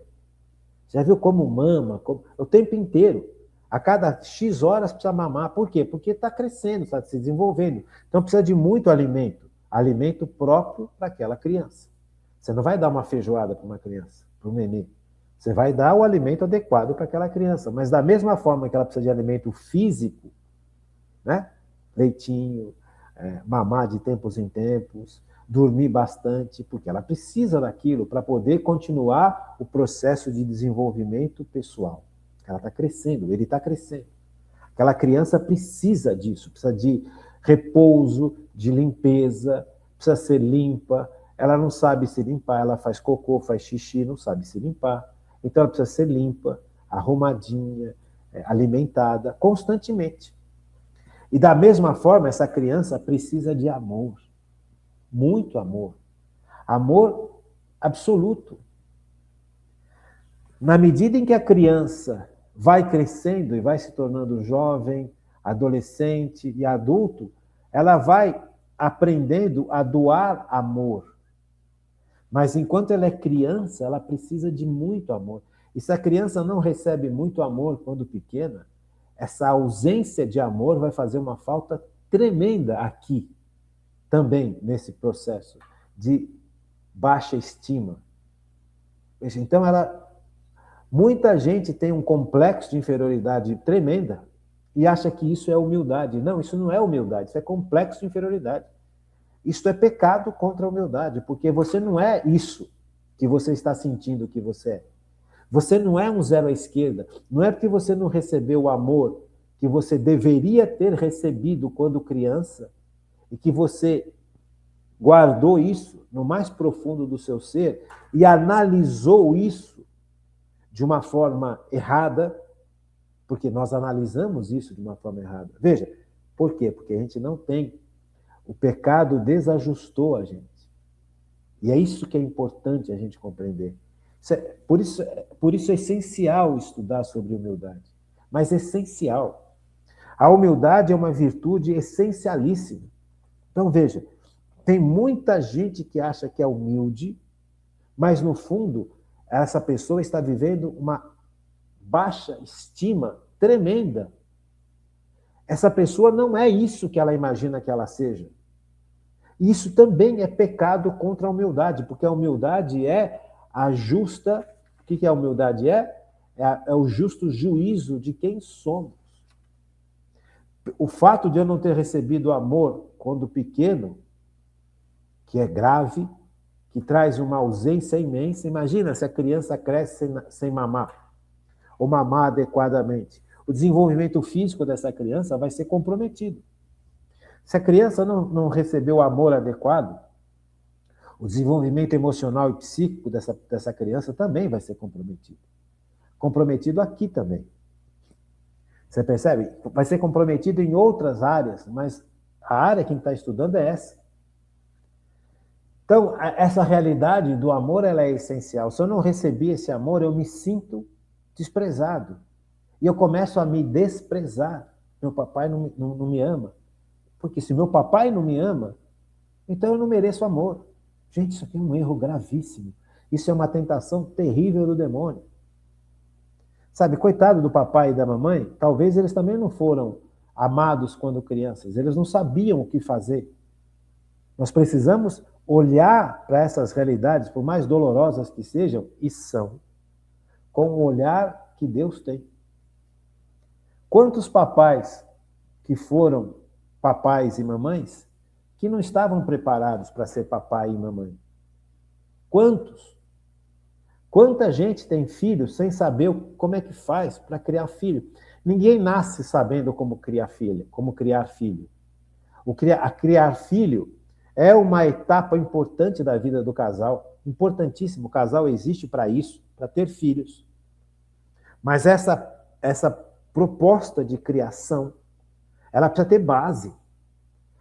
Já viu como mama? O tempo inteiro. A cada X horas precisa mamar. Por quê? Porque está crescendo, está se desenvolvendo. Então precisa de muito alimento. Alimento próprio para aquela criança. Você não vai dar uma feijoada para uma criança, para um nenê. Você vai dar o alimento adequado para aquela criança. Mas da mesma forma que ela precisa de alimento físico, né? Leitinho, mamar de tempos em tempos, dormir bastante, porque ela precisa daquilo para poder continuar o processo de desenvolvimento pessoal. Ela está crescendo, ele está crescendo. Aquela criança precisa disso, precisa de repouso, de limpeza, precisa ser limpa. Ela não sabe se limpar, ela faz cocô, faz xixi, não sabe se limpar. Então ela precisa ser limpa, arrumadinha, alimentada constantemente. E da mesma forma, essa criança precisa de amor. Muito amor. Amor absoluto. Na medida em que a criança vai crescendo e vai se tornando jovem, adolescente e adulto, ela vai aprendendo a doar amor. Mas enquanto ela é criança, ela precisa de muito amor. E se a criança não recebe muito amor quando pequena, essa ausência de amor vai fazer uma falta tremenda aqui, também nesse processo de baixa estima. Então, muita gente tem um complexo de inferioridade tremenda e acha que isso é humildade. Não, isso não é humildade, isso é complexo de inferioridade. Isso é pecado contra a humildade, porque você não é isso que você está sentindo que você é. Você não é um zero à esquerda. Não é porque você não recebeu o amor que você deveria ter recebido quando criança e que você guardou isso no mais profundo do seu ser e analisou isso de uma forma errada, porque nós analisamos isso de uma forma errada. Veja, por quê? Porque a gente não tem. O pecado desajustou a gente. E é isso que é importante a gente compreender. Por isso é essencial estudar sobre humildade. Mas essencial. A humildade é uma virtude essencialíssima. Então, veja, tem muita gente que acha que é humilde, mas, no fundo, essa pessoa está vivendo uma baixa estima tremenda. Essa pessoa não é isso que ela imagina que ela seja. Isso também é pecado contra a humildade, porque a humildade é a justa... O que a humildade é? É o justo juízo de quem somos. O fato de eu não ter recebido amor quando pequeno, que é grave, que traz uma ausência imensa. Imagina se a criança cresce sem mamar, ou mamar adequadamente. O desenvolvimento físico dessa criança vai ser comprometido. Se a criança não recebeu o amor adequado, O desenvolvimento emocional e psíquico dessa criança também vai ser comprometido. Comprometido aqui também. Você percebe? Vai ser comprometido em outras áreas, mas a área que a gente está estudando é essa. Então, essa realidade do amor, ela é essencial. Se eu não receber esse amor, eu me sinto desprezado. E eu começo a me desprezar. Meu papai não me ama. Porque se meu papai não me ama, então eu não mereço amor. Gente, isso aqui é um erro gravíssimo. Isso é uma tentação terrível do demônio. Sabe, coitado do papai e da mamãe, talvez eles também não foram amados quando crianças. Eles não sabiam o que fazer. Nós precisamos olhar para essas realidades, por mais dolorosas que sejam, e são, com o olhar que Deus tem. Quantos papais que foram papais e mamães que não estavam preparados para ser papai e mamãe? Quantos? Quanta gente tem filho sem saber como é que faz para criar filho? Ninguém nasce sabendo como criar filho. A criar filho é uma etapa importante da vida do casal, importantíssimo. O casal existe para isso, para ter filhos. Mas essa proposta de criação, ela precisa ter base.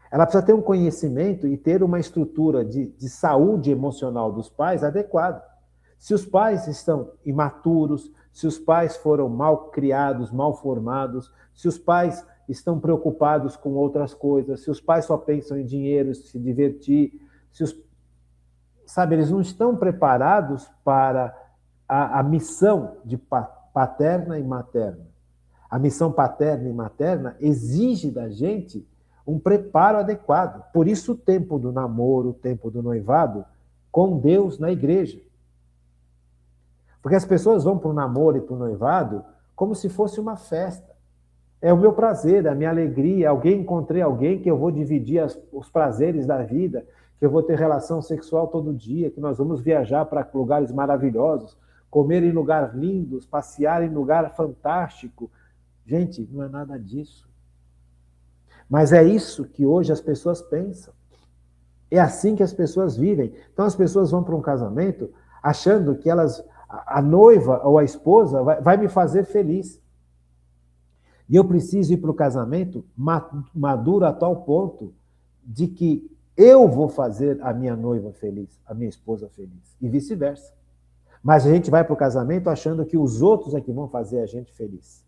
Ela precisa ter um conhecimento e ter uma estrutura de saúde emocional dos pais adequada. Se os pais estão imaturos, se os pais foram mal criados, mal formados, se os pais estão preocupados com outras coisas, se os pais só pensam em dinheiro, se divertir, eles não estão preparados para a missão de paterna e materna. A missão paterna e materna exige da gente um preparo adequado. Por isso o tempo do namoro, o tempo do noivado, com Deus na igreja. Porque as pessoas vão para o namoro e para o noivado como se fosse uma festa. É o meu prazer, a minha alegria. Encontrei alguém que eu vou dividir os prazeres da vida, que eu vou ter relação sexual todo dia, que nós vamos viajar para lugares maravilhosos, comer em lugares lindos, passear em lugar fantástico. Gente, não é nada disso. Mas é isso que hoje as pessoas pensam. É assim que as pessoas vivem. Então as pessoas vão para um casamento achando que a noiva ou a esposa vai me fazer feliz. E eu preciso ir para o casamento maduro a tal ponto de que eu vou fazer a minha noiva feliz, a minha esposa feliz, e vice-versa. Mas a gente vai para o casamento achando que os outros é que vão fazer a gente feliz.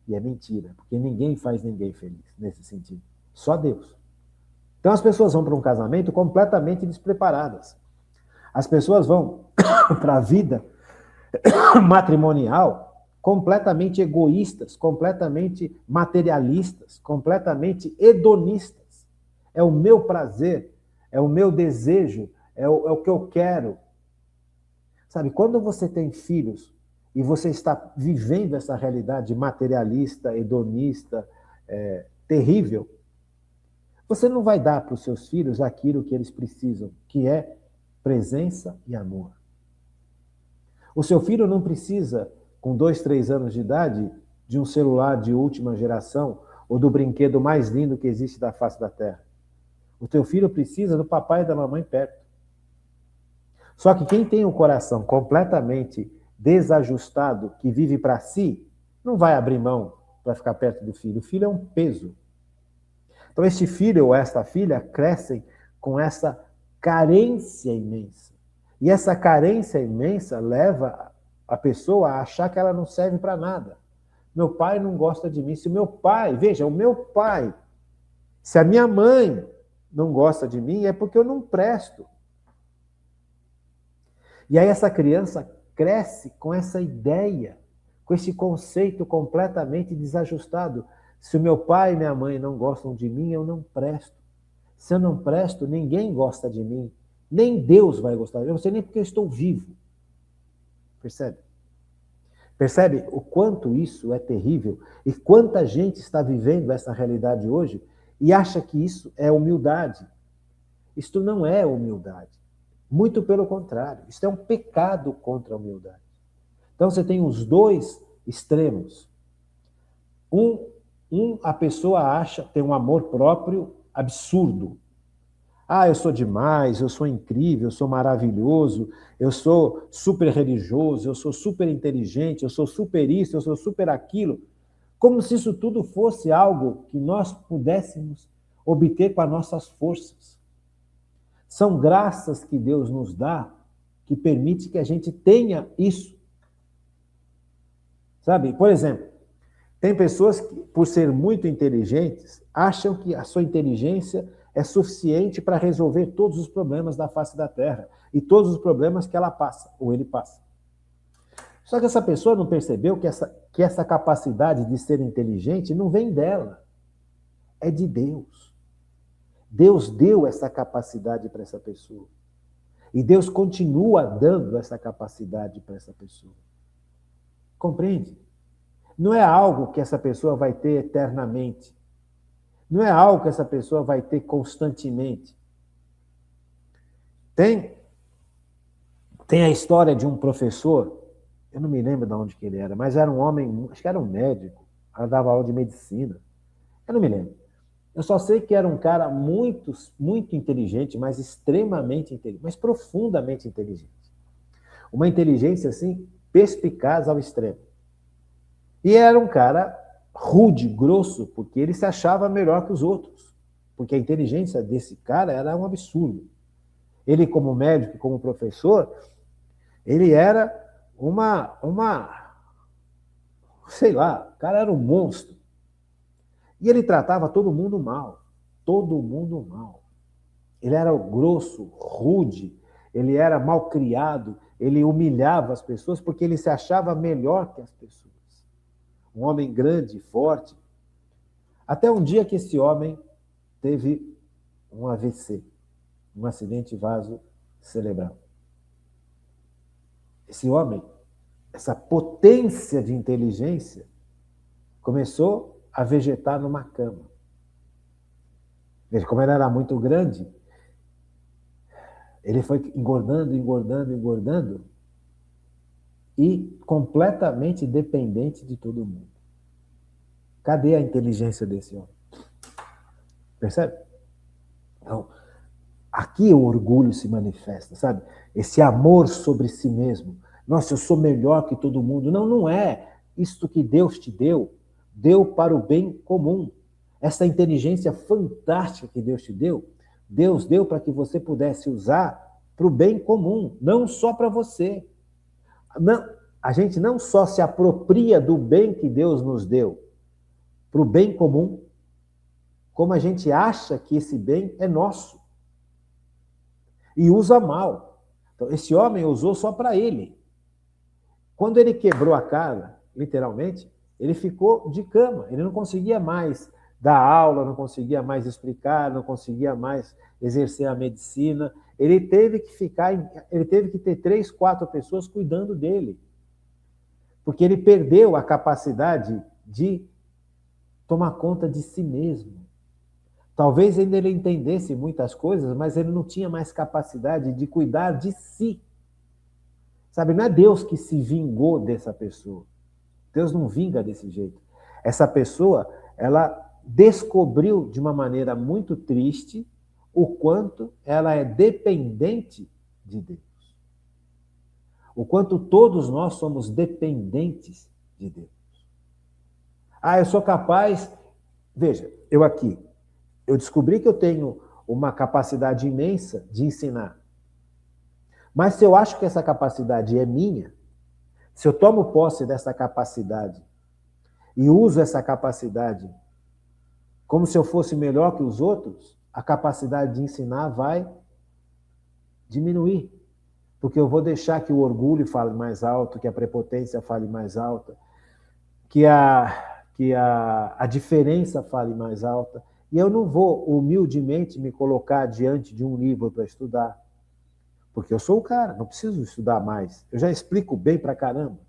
E é mentira, porque ninguém faz ninguém feliz nesse sentido. Só Deus. Então as pessoas vão para um casamento completamente despreparadas. As pessoas vão para a vida matrimonial completamente egoístas, completamente materialistas, completamente hedonistas. É o meu prazer, é o meu desejo, é o que eu quero. Sabe, quando você tem filhos e você está vivendo essa realidade materialista, hedonista, terrível, você não vai dar para os seus filhos aquilo que eles precisam, que é presença e amor. O seu filho não precisa, com 2, 3 anos de idade, de um celular de última geração ou do brinquedo mais lindo que existe da face da Terra. O teu filho precisa do papai e da mamãe perto. Só que quem tem o coração completamente desajustado, que vive para si, não vai abrir mão para ficar perto do filho. O filho é um peso. Então este filho ou esta filha crescem com essa carência imensa. E essa carência imensa leva a pessoa a achar que ela não serve para nada. Meu pai não gosta de mim. Se o meu pai, veja, o meu pai, se a minha mãe não gosta de mim, é porque eu não presto. E aí essa criança cresce com essa ideia, com esse conceito completamente desajustado. Se o meu pai e minha mãe não gostam de mim, eu não presto. Se eu não presto, ninguém gosta de mim. Nem Deus vai gostar. Eu não sei nem porque eu estou vivo. Percebe? Percebe o quanto isso é terrível e quanta gente está vivendo essa realidade hoje e acha que isso é humildade. Isto não é humildade. Muito pelo contrário. Isto é um pecado contra a humildade. Então você tem os dois extremos. A pessoa acha, tem um amor próprio absurdo. Ah, eu sou demais, eu sou incrível, eu sou maravilhoso, eu sou super religioso, eu sou super inteligente, eu sou super isso, eu sou super aquilo. Como se isso tudo fosse algo que nós pudéssemos obter com as nossas forças. São graças que Deus nos dá que permite que a gente tenha isso. Sabe? Por exemplo, tem pessoas que, por ser muito inteligentes, acham que a sua inteligência é suficiente para resolver todos os problemas da face da Terra e todos os problemas que ela passa, ou ele passa. Só que essa pessoa não percebeu que essa capacidade de ser inteligente não vem dela, é de Deus. Deus deu essa capacidade para essa pessoa. E Deus continua dando essa capacidade para essa pessoa. Compreende? Não é algo que essa pessoa vai ter eternamente. Não é algo que essa pessoa vai ter constantemente. Tem a história de um professor, eu não me lembro de onde que ele era, mas era um homem, acho que era um médico, ela dava aula de medicina. Eu não me lembro. Eu só sei que era um cara muito, muito inteligente, mas extremamente inteligente, mas profundamente inteligente. Uma inteligência, assim, perspicaz ao extremo. E era um cara rude, grosso, porque ele se achava melhor que os outros. Porque a inteligência desse cara era um absurdo. Ele, como médico, como professor, ele era sei lá, o cara era um monstro. E ele tratava todo mundo mal. Todo mundo mal. Ele era grosso, rude, ele era mal criado, ele humilhava as pessoas porque ele se achava melhor que as pessoas. Um homem grande, forte. Até um dia que esse homem teve um AVC, um acidente vaso-cerebral. Esse homem, essa potência de inteligência, começou a vegetar numa cama. Veja, como ele era muito grande, ele foi engordando, engordando, engordando e completamente dependente de todo mundo. Cadê a inteligência desse homem? Percebe? Então, aqui o orgulho se manifesta, sabe? Esse amor sobre si mesmo. Nossa, eu sou melhor que todo mundo. Não, não é. Isto que Deus te deu, deu para o bem comum. Essa inteligência fantástica que Deus te deu, Deus deu para que você pudesse usar para o bem comum, não só para você. Não, a gente não só se apropria do bem que Deus nos deu para o bem comum, como a gente acha que esse bem é nosso. E usa mal. Então, esse homem usou só para ele. Quando ele quebrou a cara, literalmente, ele ficou de cama. Ele não conseguia mais dar aula, não conseguia mais explicar, não conseguia mais exercer a medicina. Ele teve que ter 3, 4 pessoas cuidando dele. Porque ele perdeu a capacidade de tomar conta de si mesmo. Talvez ainda ele entendesse muitas coisas, mas ele não tinha mais capacidade de cuidar de si. Sabe, não é Deus que se vingou dessa pessoa. Deus não vinga desse jeito. Essa pessoa, ela descobriu de uma maneira muito triste o quanto ela é dependente de Deus. O quanto todos nós somos dependentes de Deus. Ah, eu sou capaz... Veja, eu descobri que eu tenho uma capacidade imensa de ensinar. Mas se eu acho que essa capacidade é minha, se eu tomo posse dessa capacidade e uso essa capacidade como se eu fosse melhor que os outros, a capacidade de ensinar vai diminuir. Porque eu vou deixar que o orgulho fale mais alto, que a prepotência fale mais alta, que a diferença fale mais alta. E eu não vou humildemente me colocar diante de um livro para estudar. Porque eu sou o cara, não preciso estudar mais. Eu já explico bem pra caramba.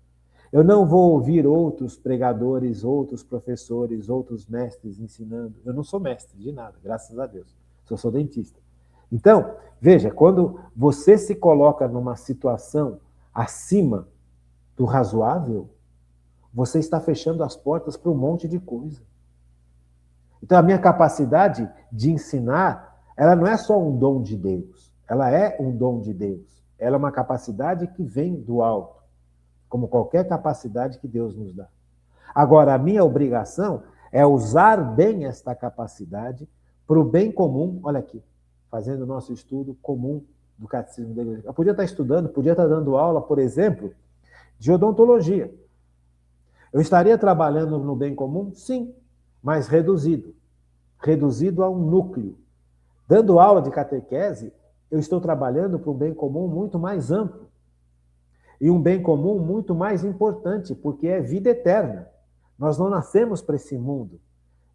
Eu não vou ouvir outros pregadores, outros professores, outros mestres ensinando. Eu não sou mestre de nada, graças a Deus. Eu sou dentista. Então, veja, quando você se coloca numa situação acima do razoável, você está fechando as portas para um monte de coisa. Então, a minha capacidade de ensinar, ela não é só um dom de Deus, ela é um dom de Deus. Ela é uma capacidade que vem do alto, como qualquer capacidade que Deus nos dá. Agora, a minha obrigação é usar bem esta capacidade para o bem comum. Olha aqui, fazendo o nosso estudo comum do Catecismo da Igreja. Eu podia estar estudando, podia estar dando aula, por exemplo, de odontologia. Eu estaria trabalhando no bem comum? Sim, mas reduzido. Reduzido a um núcleo. Dando aula de catequese, eu estou trabalhando para um bem comum muito mais amplo. E um bem comum muito mais importante, porque é vida eterna. Nós não nascemos para esse mundo.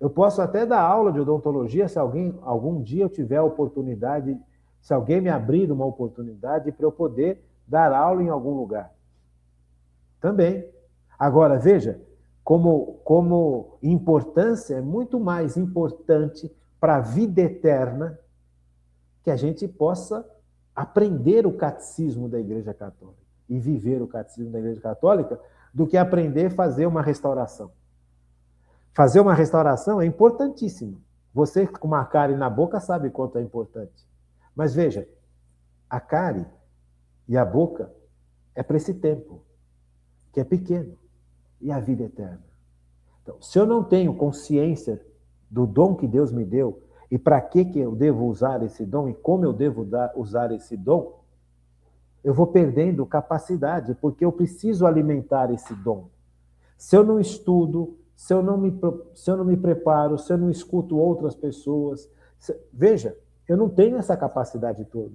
Eu posso até dar aula de odontologia se algum dia eu tiver a oportunidade, se alguém me abrir uma oportunidade para eu poder dar aula em algum lugar. Também. Agora, veja, como importância é muito mais importante para a vida eterna que a gente possa aprender o catecismo da Igreja Católica e viver o catecismo da Igreja Católica do que aprender a fazer uma restauração. Fazer uma restauração é importantíssimo. Você com uma cárie na boca sabe quanto é importante. Mas veja, a cárie e a boca é para esse tempo, que é pequeno, e a vida eterna. Então, se eu não tenho consciência do dom que Deus me deu e para que eu devo usar esse dom e como eu devo usar esse dom, eu vou perdendo capacidade, porque eu preciso alimentar esse dom. Se eu não estudo, se eu não me preparo, se eu não escuto outras pessoas, veja, eu não tenho essa capacidade toda.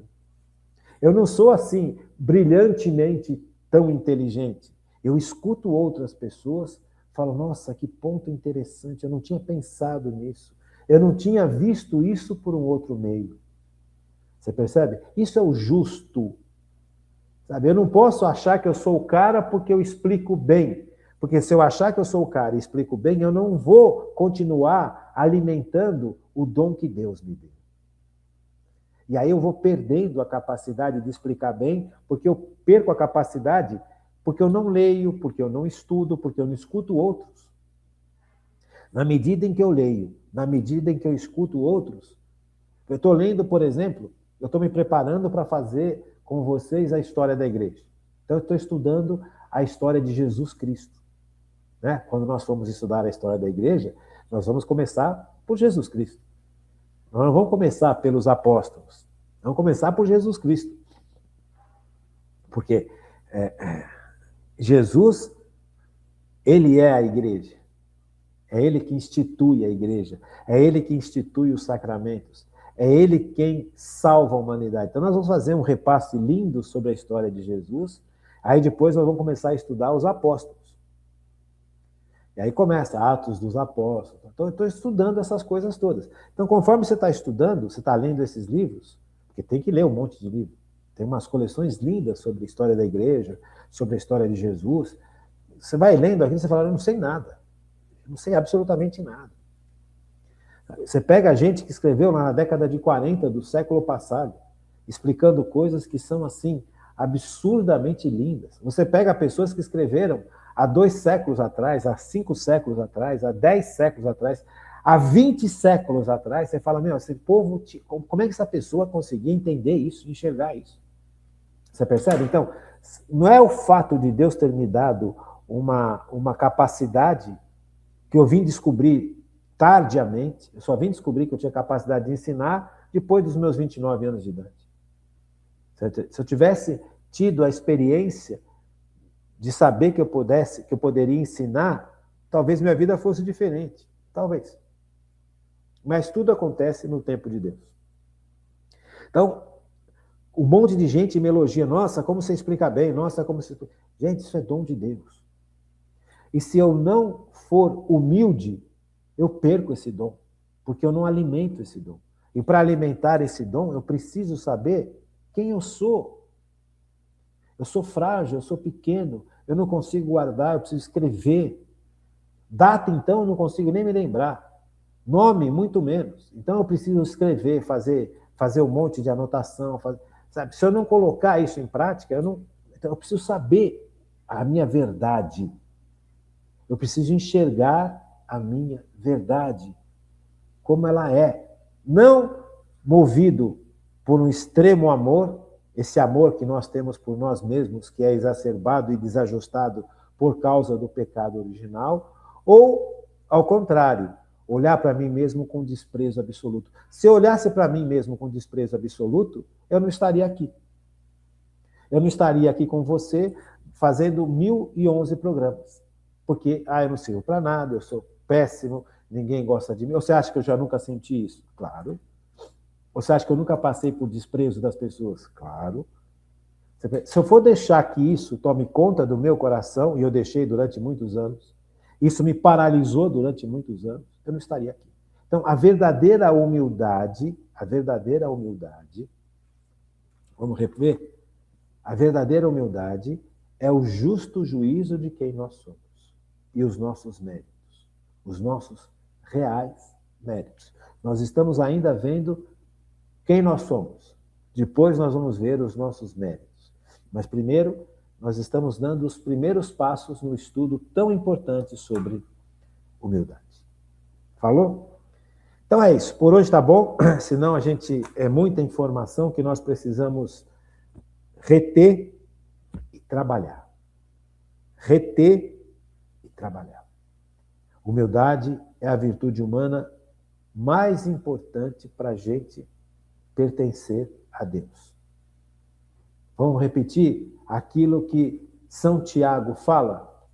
Eu não sou assim brilhantemente tão inteligente. Eu escuto outras pessoas, falo, nossa, que ponto interessante, eu não tinha pensado nisso. Eu não tinha visto isso por um outro meio. Você percebe? Isso é o justo. Sabe? Eu não posso achar que eu sou o cara porque eu explico bem. Porque se eu achar que eu sou o cara e explico bem, eu não vou continuar alimentando o dom que Deus me deu. E aí eu vou perdendo a capacidade de explicar bem, porque eu perco a capacidade porque eu não leio, porque eu não estudo, porque eu não escuto outros. Na medida em que eu leio, na medida em que eu escuto outros, eu estou lendo, por exemplo, eu estou me preparando para fazer com vocês a história da igreja. Então eu estou estudando a história de Jesus Cristo. Né? Quando nós formos estudar a história da igreja, nós vamos começar por Jesus Cristo. Nós não vamos começar pelos apóstolos. Vamos começar por Jesus Cristo. Porque Jesus, ele é a igreja. É ele que institui a igreja. É ele que institui os sacramentos. É ele quem salva a humanidade. Então nós vamos fazer um repasse lindo sobre a história de Jesus. Aí depois nós vamos começar a estudar os apóstolos. E aí começa Atos dos Apóstolos. Então, eu estou estudando essas coisas todas. Então, conforme você está estudando, você está lendo esses livros, porque tem que ler um monte de livro. Tem umas coleções lindas sobre a história da igreja, sobre a história de Jesus. Você vai lendo aqui e você fala, eu não sei nada. Eu não sei absolutamente nada. Você pega a gente que escreveu na década de 40 do século passado, explicando coisas que são, assim, absurdamente lindas. Você pega pessoas que escreveram há 2 séculos atrás, há 5 séculos atrás, há 10 séculos atrás, há 20 séculos atrás, você fala, meu, esse povo, como é que essa pessoa conseguia entender isso, enxergar isso? Você percebe? Então, não é o fato de Deus ter me dado uma capacidade que eu vim descobrir tardiamente, eu só vim descobrir que eu tinha capacidade de ensinar depois dos meus 29 anos de idade. Se eu tivesse tido a experiência de saber que eu poderia ensinar, talvez minha vida fosse diferente. Talvez. Mas tudo acontece no tempo de Deus. Então, um monte de gente me elogia. Nossa, como você explica bem. Nossa, como você... Gente, isso é dom de Deus. E se eu não for humilde, eu perco esse dom. Porque eu não alimento esse dom. E para alimentar esse dom, eu preciso saber quem eu sou. Eu sou frágil, eu sou pequeno, eu não consigo guardar, eu preciso escrever. Data, então, eu não consigo nem me lembrar. Nome, muito menos. Então, eu preciso escrever, fazer um monte de anotação. Sabe? Se eu não colocar isso em prática, então eu preciso saber a minha verdade. Eu preciso enxergar a minha verdade, como ela é. Não movido por um extremo amor, esse amor que nós temos por nós mesmos, que é exacerbado e desajustado por causa do pecado original, ou, ao contrário, olhar para mim mesmo com desprezo absoluto. Se eu olhasse para mim mesmo com desprezo absoluto, eu não estaria aqui. Eu não estaria aqui com você fazendo 1011 programas. Porque, eu não sirvo para nada, eu sou péssimo, ninguém gosta de mim. Ou você acha que eu já nunca senti isso? Claro. Ou você acha que eu nunca passei por desprezo das pessoas? Claro. Se eu for deixar que isso tome conta do meu coração, e eu deixei durante muitos anos, isso me paralisou durante muitos anos, eu não estaria aqui. Então, a verdadeira humildade, vamos rever? A verdadeira humildade é o justo juízo de quem nós somos e os nossos méritos, os nossos reais méritos. Nós estamos ainda vendo quem nós somos. Depois nós vamos ver os nossos méritos. Mas primeiro, nós estamos dando os primeiros passos no estudo tão importante sobre humildade. Falou? Então é isso. Por hoje tá bom. Senão é muita informação que nós precisamos reter e trabalhar. Reter e trabalhar. Humildade é a virtude humana mais importante para a gente pertencer a Deus. Vamos repetir aquilo que São Tiago fala?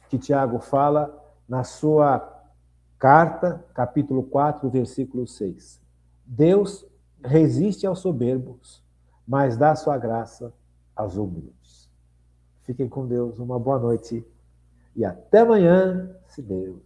Que Tiago fala na sua carta, capítulo 4, versículo 6. Deus resiste aos soberbos, mas dá sua graça aos humildes. Fiquem com Deus, uma boa noite e até amanhã, se Deus